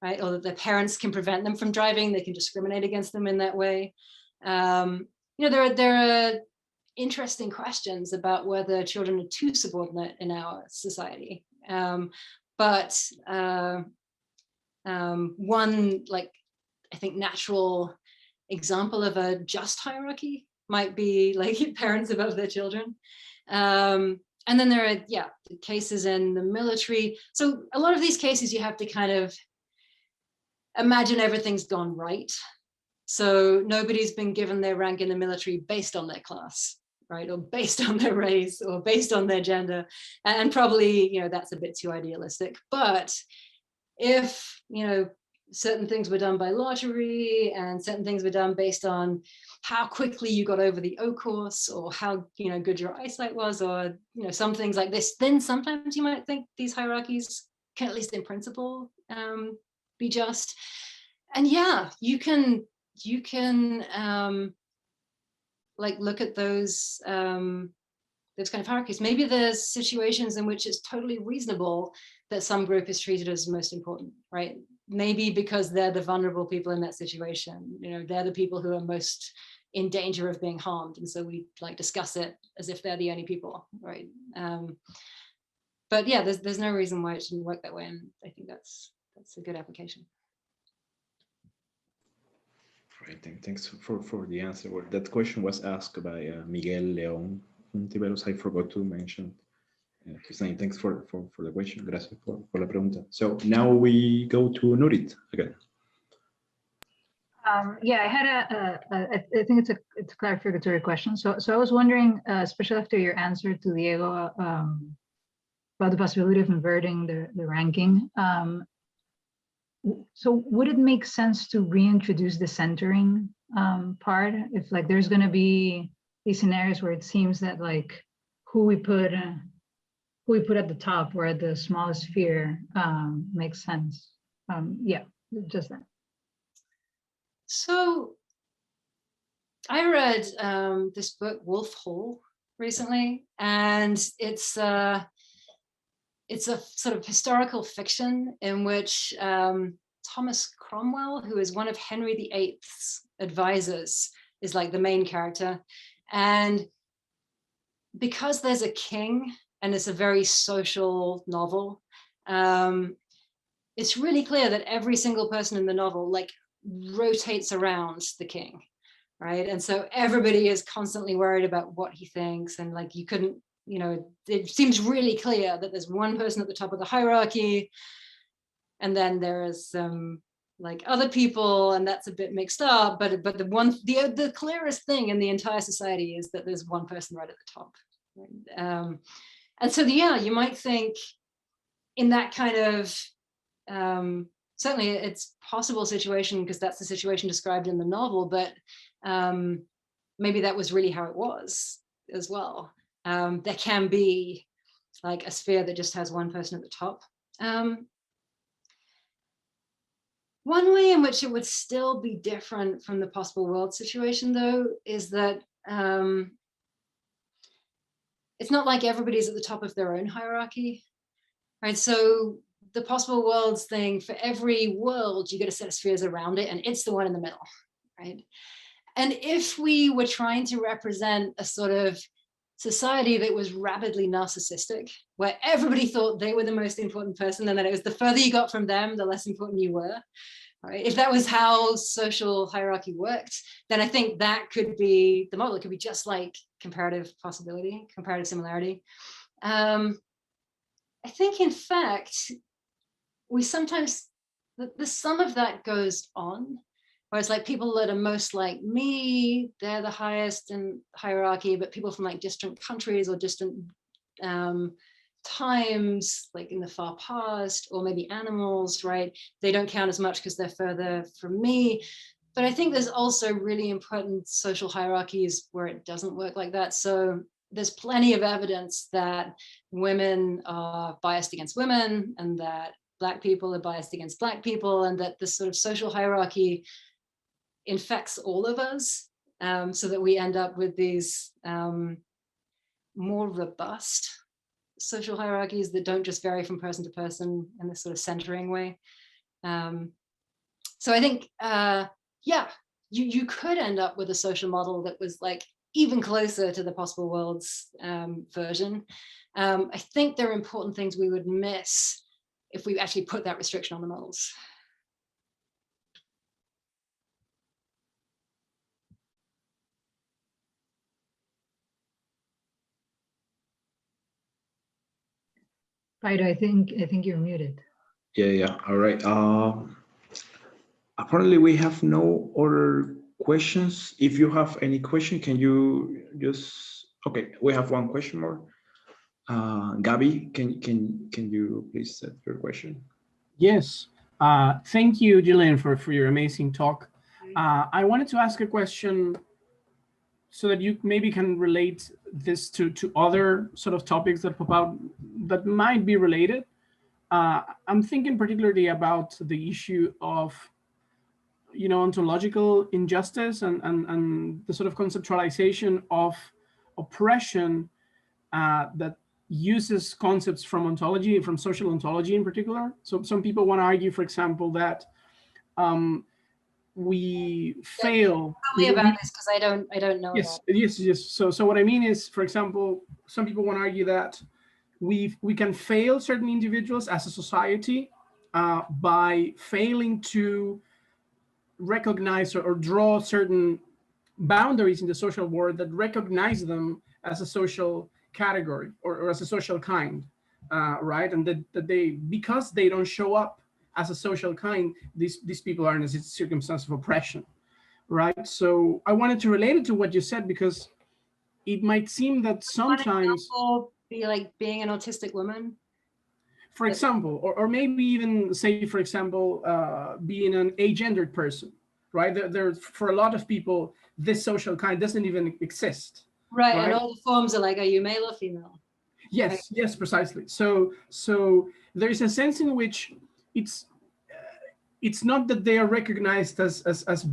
right? Or that their parents can prevent them from driving. They can discriminate against them in that way. You know, there are interesting questions about whether children are too subordinate in our society. But one, like, I think natural example of a just hierarchy might be like parents above their children. And then there are, yeah, cases in the military. So a lot of these cases, you have to kind of imagine everything's gone right. So nobody's been given their rank in the military based on their class, right? Or based on their race or based on their gender. And probably, you know, that's a bit too idealistic. But if, you know, certain things were done by lottery and certain things were done based on how quickly you got over the O course or how, you know, good your eyesight was, or, you know, some things like this, then sometimes you might think these hierarchies can, at least in principle, be just. And yeah, you can like look at those kind of hierarchies. Maybe there's situations in which it's totally reasonable that some group is treated as most important, right? Maybe because they're the vulnerable people in that situation. You know, they're the people who are most in danger of being harmed. And so we like discuss it as if they're the only people, right? But yeah, there's no reason why it shouldn't work that way. And I think that's a good application. Right, thanks for the answer. Well, that question was asked by Miguel León Ontiveros. I forgot to mention his name. Thanks for the question. Gracias por la pregunta. So now we go to Nurit again. Yeah, I had I think it's a clarificatory question. So I was wondering, especially after your answer to Diego about the possibility of inverting the ranking. So would it make sense to reintroduce the centering part if like there's going to be these scenarios where it seems that like who we put at the top or at the smallest sphere makes sense? Yeah, just that. So I read this book, Wolf Hall, recently, and it's a sort of historical fiction in which Thomas Cromwell, who is one of Henry VIII's advisors, is like the main character. And because there's a king and it's a very social novel, it's really clear that every single person in the novel like rotates around the king, right? And so everybody is constantly worried about what he thinks, and like you couldn't, you know, it seems really clear that there's one person at the top of the hierarchy, and then there is some like other people, and that's a bit mixed up. But the clearest thing in the entire society is that there's one person right at the top. Right? And so yeah, you might think in that kind of certainly it's possible situation because that's the situation described in the novel, but maybe that was really how it was as well. There can be like a sphere that just has one person at the top. One way in which it would still be different from the possible world situation, though, is that it's not like everybody's at the top of their own hierarchy, right? So the possible worlds thing, for every world, you get a set of spheres around it, and it's the one in the middle, right? And if we were trying to represent a sort of society that was rabidly narcissistic, where everybody thought they were the most important person, and that it was the further you got from them, the less important you were, right? If that was how social hierarchy worked, then I think that could be the model. It could be just like comparative possibility, comparative similarity. I think, in fact, we sometimes, some of that goes on, where it's like people that are most like me, they're the highest in hierarchy, but people from like distant countries or distant times, like in the far past, or maybe animals, right? They don't count as much because they're further from me. But I think there's also really important social hierarchies where it doesn't work like that. So there's plenty of evidence that women are biased against women, and that Black people are biased against Black people, and that this sort of social hierarchy infects all of us, so that we end up with these more robust social hierarchies that don't just vary from person to person in this sort of centering way. So I think, yeah, you could end up with a social model that was like even closer to the possible worlds version. I think there are important things we would miss if we actually put that restriction on the models. Right, I think you're muted. Yeah. All right. Apparently we have no other questions. If you have any question, can you just, okay, we have one question more. Gabby, can you please set your question? Yes. Thank you, Gillian, for your amazing talk. I wanted to ask a question so that you maybe can relate this to other sort of topics that pop out that might be related. I'm thinking particularly about the issue of, ontological injustice and the sort of conceptualization of oppression that uses concepts from ontology, from social ontology in particular. So some people want to argue, for example, that we fail. Tell me about this, because I don't know. Yes, about it. yes. So what I mean is, for example, some people want to argue that we can fail certain individuals as a society by failing to recognize or draw certain boundaries in the social world that recognize them as a social category or as a social kind, right? And that they, because they don't show up as a social kind, these people are in a circumstance of oppression, right? So I wanted to relate it to what you said, because it might seem that sometimes, be like being an autistic woman, for example, or maybe even say, for example, being an agendered person, right? There, for a lot of people, this social kind doesn't even exist. right? And all the forms are like, are you male or female? Yes, right? Yes, precisely. So there is a sense in which it's not that they are recognized as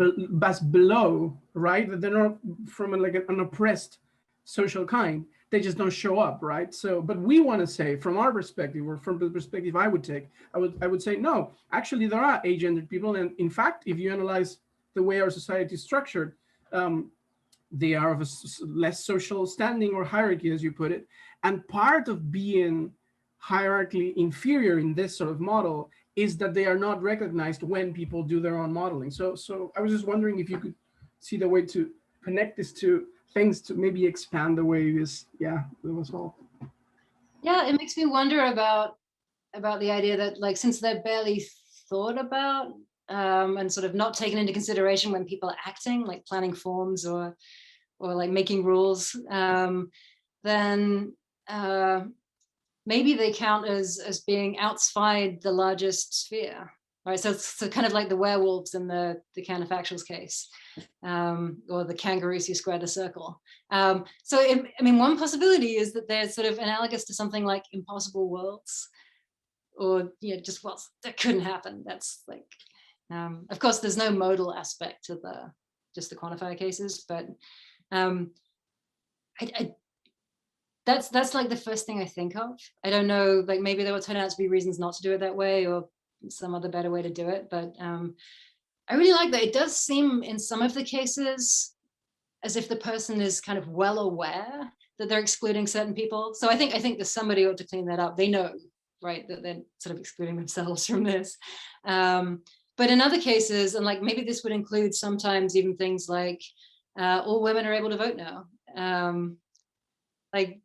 below, right? That they're not from an oppressed social kind. They just don't show up, right? So, but we want to say, from our perspective, or from the perspective I would take, I would say, no, actually there are agendered people, and in fact, if you analyze the way our society is structured, they are of a less social standing or hierarchy, as you put it. And part of being hierarchically inferior in this sort of model is that they are not recognized when people do their own modeling. So I was just wondering if you could see the way to connect these two things to maybe expand the way this, that was all. Yeah, it makes me wonder about the idea that, like, since they're barely thought about and sort of not taken into consideration when people are acting, like planning forms or like making rules, then maybe they count as being outside the largest sphere, right? So it's kind of like the werewolves in the counterfactuals case, or the kangaroos who squared a circle. So I mean, one possibility is that they're sort of analogous to something like impossible worlds, or just worlds that couldn't happen. That's like, of course, there's no modal aspect to just the quantifier cases, but that's like the first thing I think of. I don't know, like maybe there will turn out to be reasons not to do it that way, or some other better way to do it. But I really like that. It does seem in some of the cases as if the person is kind of well aware that they're excluding certain people. So I think that somebody ought to clean that up. They know, right, that they're sort of excluding themselves from this. But in other cases, and like maybe this would include sometimes even things like all women are able to vote now. Like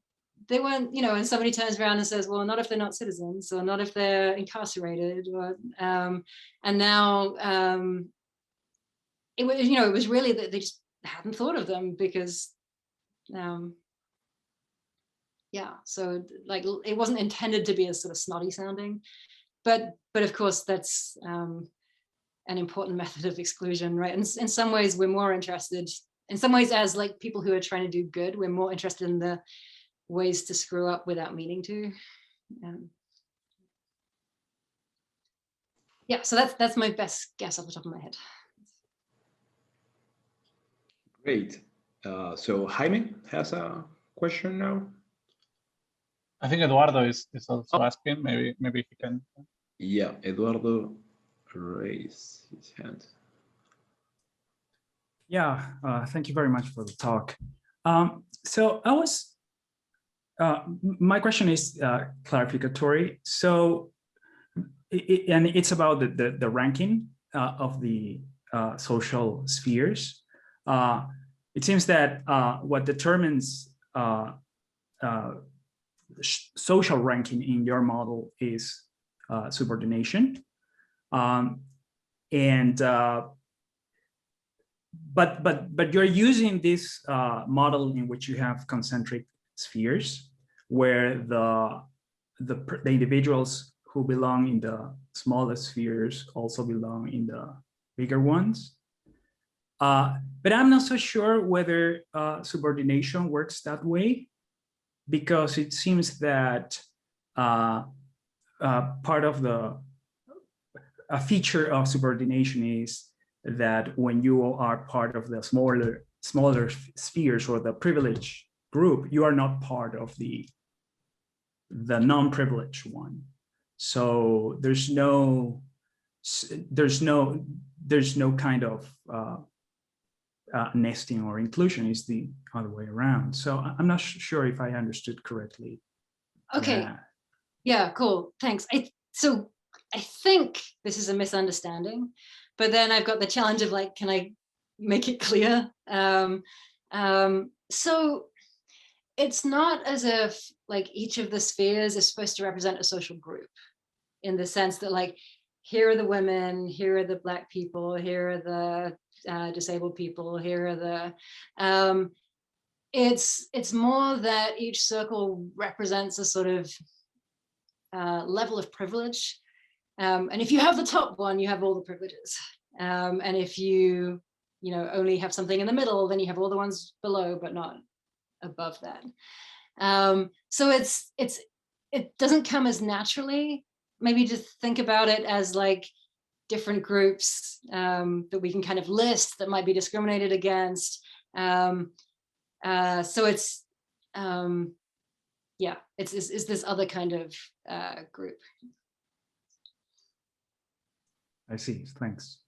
they weren't, and somebody turns around and says, well, not if they're not citizens, or not if they're incarcerated, or and now it was, it was really that they just hadn't thought of them because so like it wasn't intended to be as sort of snotty sounding, but of course that's an important method of exclusion, right? And in some ways, we're more interested, in some ways, as like people who are trying to do good, we're more interested in the ways to screw up without meaning to. Yeah, so that's my best guess off the top of my head. Great. So Jaime has a question now. I think Eduardo is also asking. Maybe he can. Yeah, Eduardo raised his hand. Yeah, thank you very much for the talk. So I was, my question is clarificatory. So, and it's about the ranking of the social spheres. It seems that what determines social ranking in your model is subordination. But you're using this model in which you have concentric spheres, where the individuals who belong in the smallest spheres also belong in the bigger ones. But I'm not so sure whether subordination works that way, because it seems that part of a feature of subordination is that when you are part of the smaller spheres or the privileged group, you are not part of the non-privileged one. So there's no kind of nesting or inclusion. Is the other way around. So I'm not sure if I understood correctly. Okay. Yeah, cool. Thanks. So I think this is a misunderstanding, but then I've got the challenge of like, can I make it clear? So it's not as if like each of the spheres is supposed to represent a social group, in the sense that like, here are the women, here are the Black people, here are the disabled people, here are the, it's more that each circle represents a sort of level of privilege. And if you have the top one, you have all the privileges. And if you only have something in the middle, then you have all the ones below, but not above that. So it doesn't come as naturally. Maybe just think about it as like different groups that we can kind of list that might be discriminated against. So it's yeah, it's this other kind of group. I see. Thanks.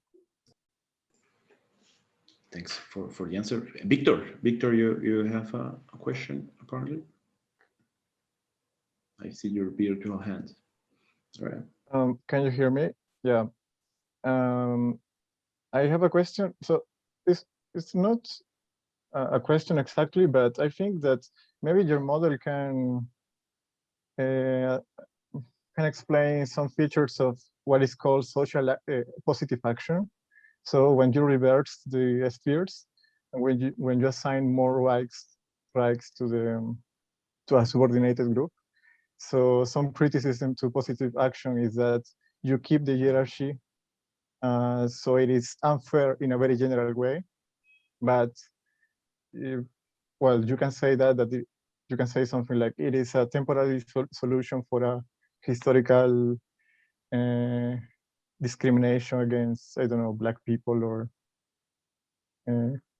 Thanks for the answer. Victor, you have a question, apparently. I see your virtual hand. All right. Can you hear me? Yeah. I have a question. So it's not a question exactly, but I think that maybe your model can explain some features of what is called social positive action. So when you reverse the spheres, and when you assign more rights to a subordinated group. So some criticism to positive action is that you keep the hierarchy, so it is unfair in a very general way. But well, you can say you can say something like it is a temporary solution for a historical discrimination against, I don't know, Black people or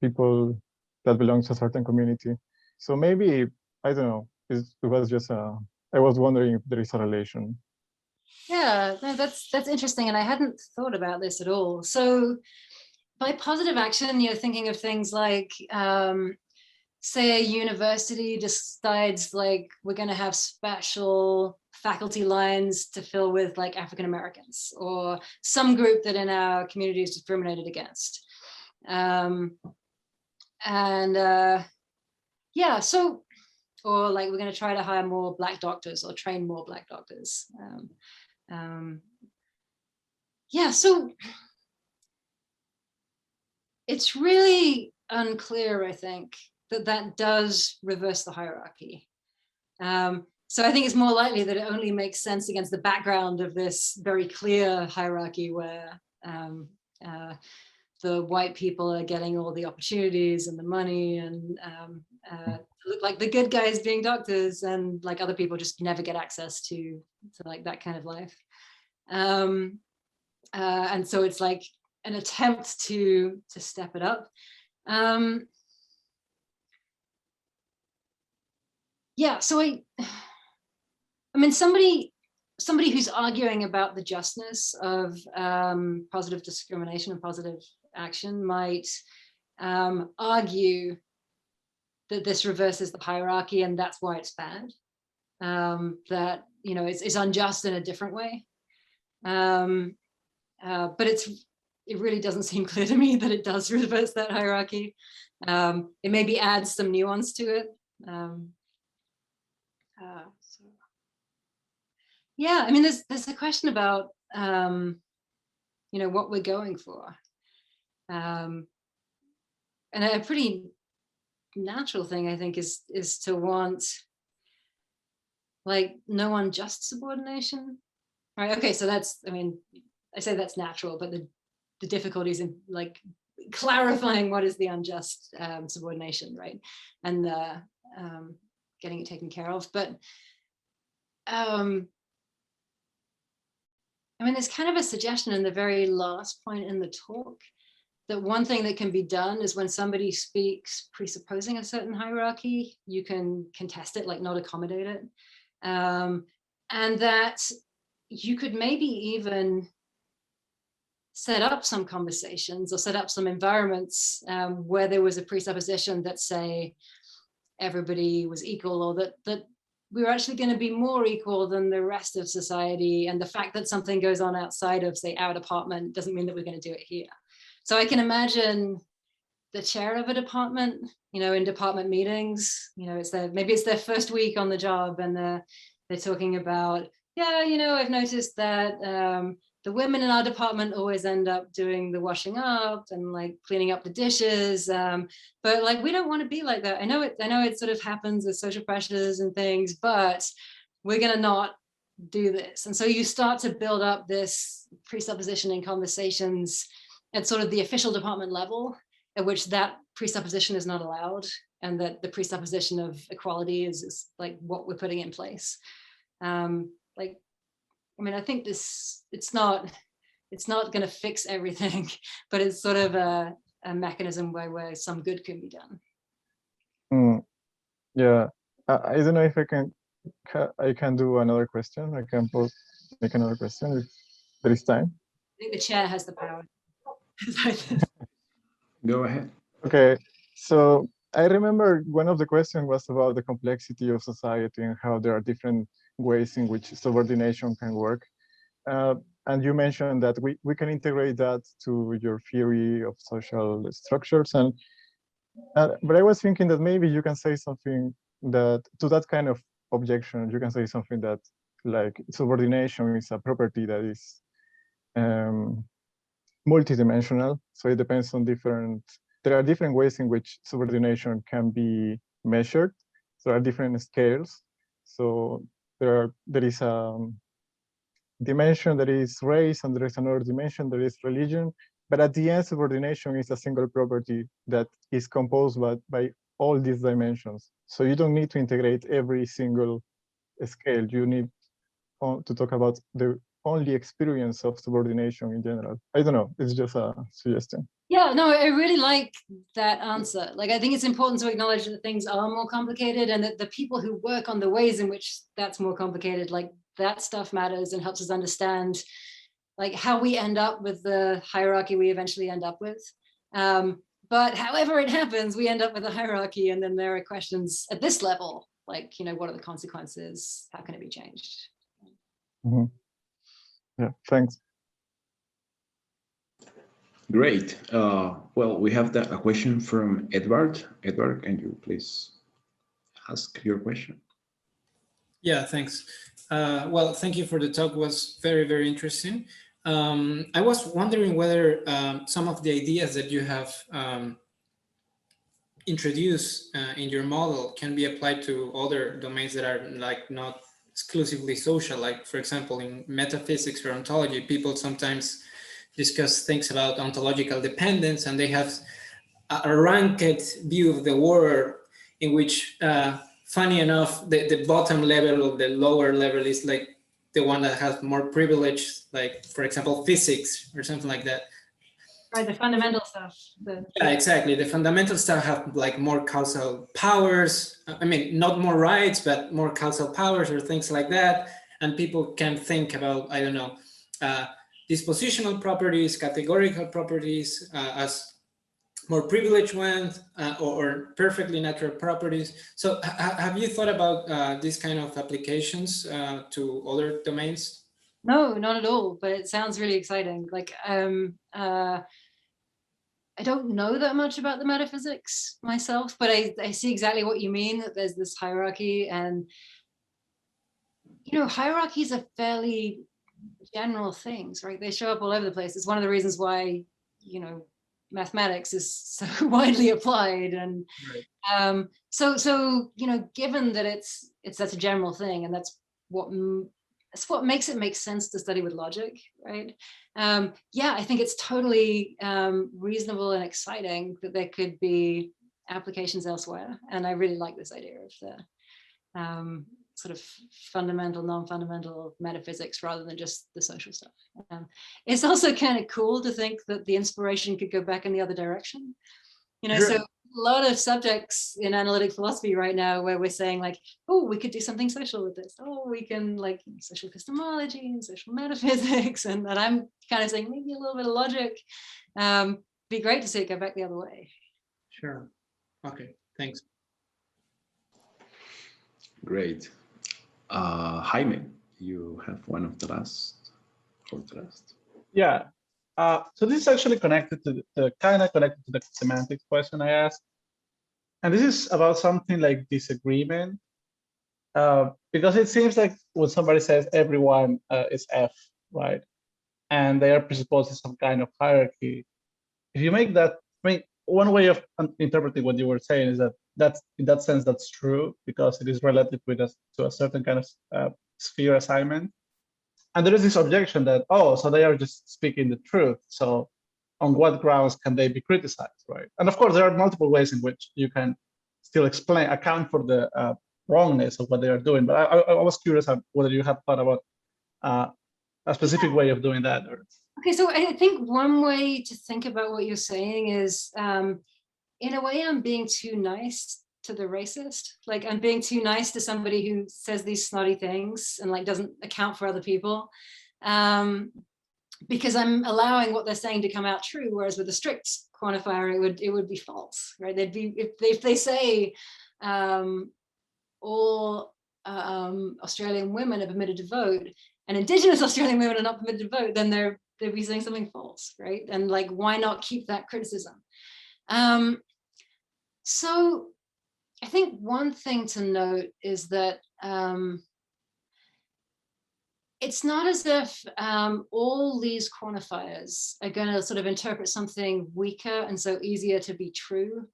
people that belong to a certain community. So maybe, I don't know, it was just I was wondering if there is a relation. Yeah, no, that's interesting, and I hadn't thought about this at all. So by positive action, you're thinking of things like, say a university decides like we're going to have special faculty lines to fill with like African Americans or some group that in our community is discriminated against. Yeah, so, or like we're going to try to hire more Black doctors or train more Black doctors. Yeah, so it's really unclear, I think, that does reverse the hierarchy. So I think it's more likely that it only makes sense against the background of this very clear hierarchy where the white people are getting all the opportunities and the money and look like the good guys being doctors, and like other people just never get access to like that kind of life. And so it's like an attempt to step it up. Yeah, so I mean, somebody who's arguing about the justness of positive discrimination and positive action might argue that this reverses the hierarchy and that's why it's bad. That, you know, it's unjust in a different way. But it really doesn't seem clear to me that it does reverse that hierarchy. It maybe adds some nuance to it. So. Yeah, I mean, there's a question about, you know, what we're going for. And a pretty natural thing, I think, is to want, like, no unjust subordination, right? Okay, so that's, I mean, I say that's natural, but the difficulties in like clarifying what is the unjust subordination, right? And getting it taken care of. But I mean, there's kind of a suggestion in the very last point in the talk that one thing that can be done is when somebody speaks presupposing a certain hierarchy, you can contest it, like not accommodate it. And that you could maybe even set up some conversations or set up some environments where there was a presupposition that, say, everybody was equal, or that we were actually going to be more equal than the rest of society. And the fact that something goes on outside of, say, our department doesn't mean that we're going to do it here. So I can imagine the chair of a department, you know, in department meetings, you know, maybe it's their first week on the job, and they're talking about, yeah, you know, I've noticed that the women in our department always end up doing the washing up and like cleaning up the dishes, but like we don't want to be like that. I know it sort of happens with social pressures and things, but we're going to not do this. And so you start to build up this presupposition in conversations at sort of the official department level, at which that presupposition is not allowed, and that the presupposition of equality is like what we're putting in place. Like, I mean, I think it's not going to fix everything, but it's sort of a mechanism where some good can be done. Yeah, I don't know if I can do another question. I can make another question if there is time. I think the chair has the power. Go ahead. Okay, so I remember one of the questions was about the complexity of society and how there are different ways in which subordination can work. And you mentioned that we can integrate that to your theory of social structures. But I was thinking that maybe you can say something that to that kind of objection, you can say something that like subordination is a property that is multidimensional. So it depends on there are different ways in which subordination can be measured. So there are different scales. So there is a dimension that is race, and there is another dimension that is religion. But at the end, subordination is a single property that is composed by all these dimensions. So you don't need to integrate every single scale. You need to talk about the only experience of subordination in general. I don't know, it's just a suggestion. Yeah, no, I really like that answer. Like, I think it's important to acknowledge that things are more complicated, and that the people who work on the ways in which that's more complicated, like that stuff matters and helps us understand like how we end up with the hierarchy we eventually end up with. But however it happens, we end up with a hierarchy, and then there are questions at this level, like, you know, what are the consequences? How can it be changed? Mm-hmm. Yeah, thanks. Great. Well, we have a question from Edward. Edward, can you please ask your question? Yeah, thanks. Well, thank you for the talk. It was very, very interesting. I was wondering whether some of the ideas that you have introduced in your model can be applied to other domains that are like not exclusively social. Like, for example, in metaphysics or ontology, people sometimes discuss things about ontological dependence, and they have a ranked view of the world in which, funny enough, the bottom level or the lower level is like the one that has more privilege, like, for example, physics or something like that. Right, the fundamental stuff. Yeah, exactly. The fundamental stuff have like more causal powers. I mean, not more rights, but more causal powers or things like that. And people can think about, I don't know, dispositional properties, categorical properties as more privileged ones or perfectly natural properties. So have you thought about these kind of applications to other domains? No, not at all, but it sounds really exciting. Like, I don't know that much about the metaphysics myself, but I see exactly what you mean, that there's this hierarchy, and, you know, hierarchies are fairly general things, right? They show up all over the place. It's one of the reasons why, you know, mathematics is so widely applied. And right. So, you know, given that it's such a general thing, and that's what makes it make sense to study with logic, right? Yeah, I think it's totally reasonable and exciting that there could be applications elsewhere. And I really like this idea of the sort of fundamental, non-fundamental metaphysics rather than just the social stuff. It's also kind of cool to think that the inspiration could go back in the other direction. You know, Sure. so a lot of subjects in analytic philosophy right now where we're saying like, oh, we could do something social with this. Oh, we can like social epistemology and social metaphysics. And I'm kind of saying maybe a little bit of logic. Be great to see it go back the other way. Sure. Okay, thanks. Great. Jaime, you have one of the last or the last. Yeah. So this is actually connected to kind of connected to the semantics question I asked. And this is about something like disagreement. Because it seems like when somebody says everyone is F, right? And they are presupposed to some kind of hierarchy. If you make that, I mean, one way of interpreting what you were saying is that in that sense, that's true because it is relative to a certain kind of sphere assignment. And there is this objection that, oh, so they are just speaking the truth. So on what grounds can they be criticized, right? And of course, there are multiple ways in which you can still account for the wrongness of what they are doing. But I was curious whether you have thought about a specific way of doing that. Or... Okay, so I think one way to think about what you're saying is, in a way, I'm being too nice to the racist. Like I'm being too nice to somebody who says these snotty things and like doesn't account for other people. Because I'm allowing what they're saying to come out true, whereas with a strict quantifier, it would be false, right? They'd be if they say all Australian women are permitted to vote, and Indigenous Australian women are not permitted to vote, then they'd be saying something false, right? And like, why not keep that criticism? So I think one thing to note is that it's not as if all these quantifiers are going to sort of interpret something weaker and so easier to be true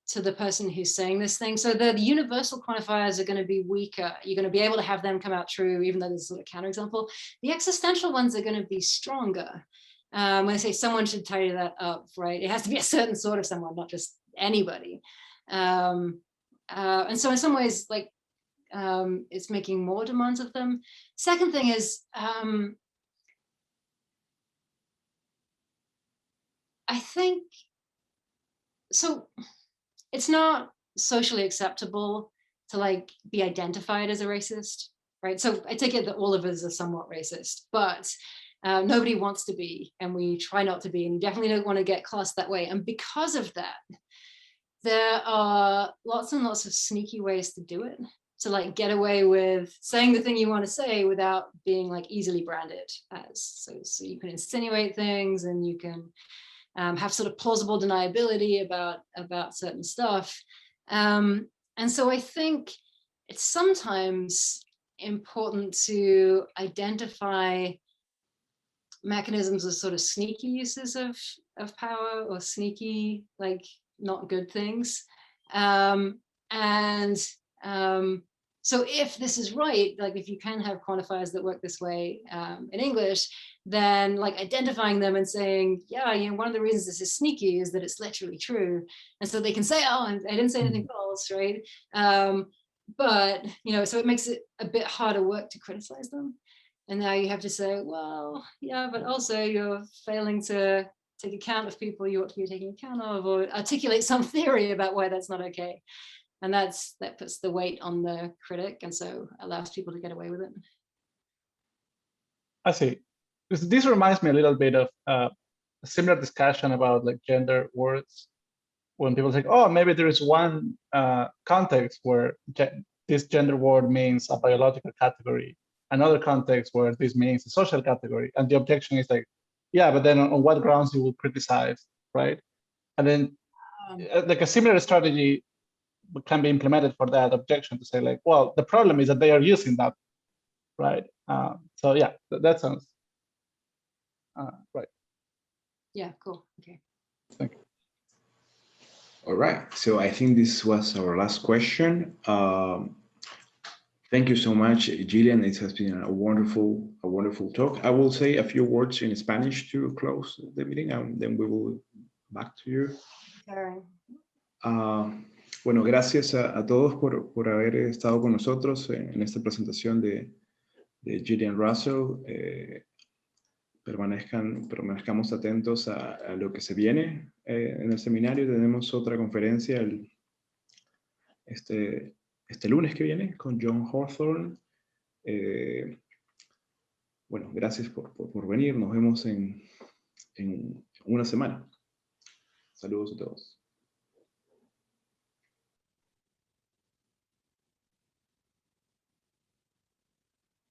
to the person who's saying this thing. So the universal quantifiers are going to be weaker. You're going to be able to have them come out true, even though there's a sort of counterexample. The existential ones are going to be stronger. When I say someone should tidy that up, right? It has to be a certain sort of someone, not just anybody. And so in some ways, like, it's making more demands of them. Second thing is, I think, so it's not socially acceptable to like be identified as a racist, right? So I take it that all of us are somewhat racist, but nobody wants to be, and we try not to be, and you definitely don't want to get classed that way. And because of that, there are lots and lots of sneaky ways to do it, to like get away with saying the thing you want to say without being like easily branded as. So you can insinuate things, and you can have sort of plausible deniability about certain stuff. And so I think it's sometimes important to identify mechanisms of sort of sneaky uses of power, or sneaky, like, not good things. And So if this is right, like if you can have quantifiers that work this way in English, then like identifying them and saying, yeah, you know, one of the reasons this is sneaky is that it's literally true. And so they can say, oh, I didn't say anything false, right? But, you know, so it makes it a bit harder work to criticize them. And now you have to say, well, yeah, but also you're failing to take account of people you ought to be taking account of, or articulate some theory about why that's not okay. And that puts the weight on the critic, and so allows people to get away with it. I see. This reminds me a little bit of a similar discussion about like gender words. When people say, oh, maybe there is one context where this gender word means a biological category, another context where this means a social category. And the objection is like, yeah, but then on what grounds you will criticize, right? And then like a similar strategy can be implemented for that objection to say like, well, the problem is that they are using that, right? So yeah, that sounds right. Yeah, cool, okay. Thank you. All right, so I think this was our last question. Thank you so much, Gillian. It has been a wonderful talk. I will say a few words in Spanish to close the meeting, and then we will back to you. Sure. Bueno, gracias a todos por haber estado con nosotros en esta presentación de Gillian Russell. Permanezcamos atentos a lo que se viene en el seminario. Tenemos otra conferencia este lunes que viene con John Hawthorne. Bueno, gracias por venir. Nos vemos en una semana. Saludos a todos.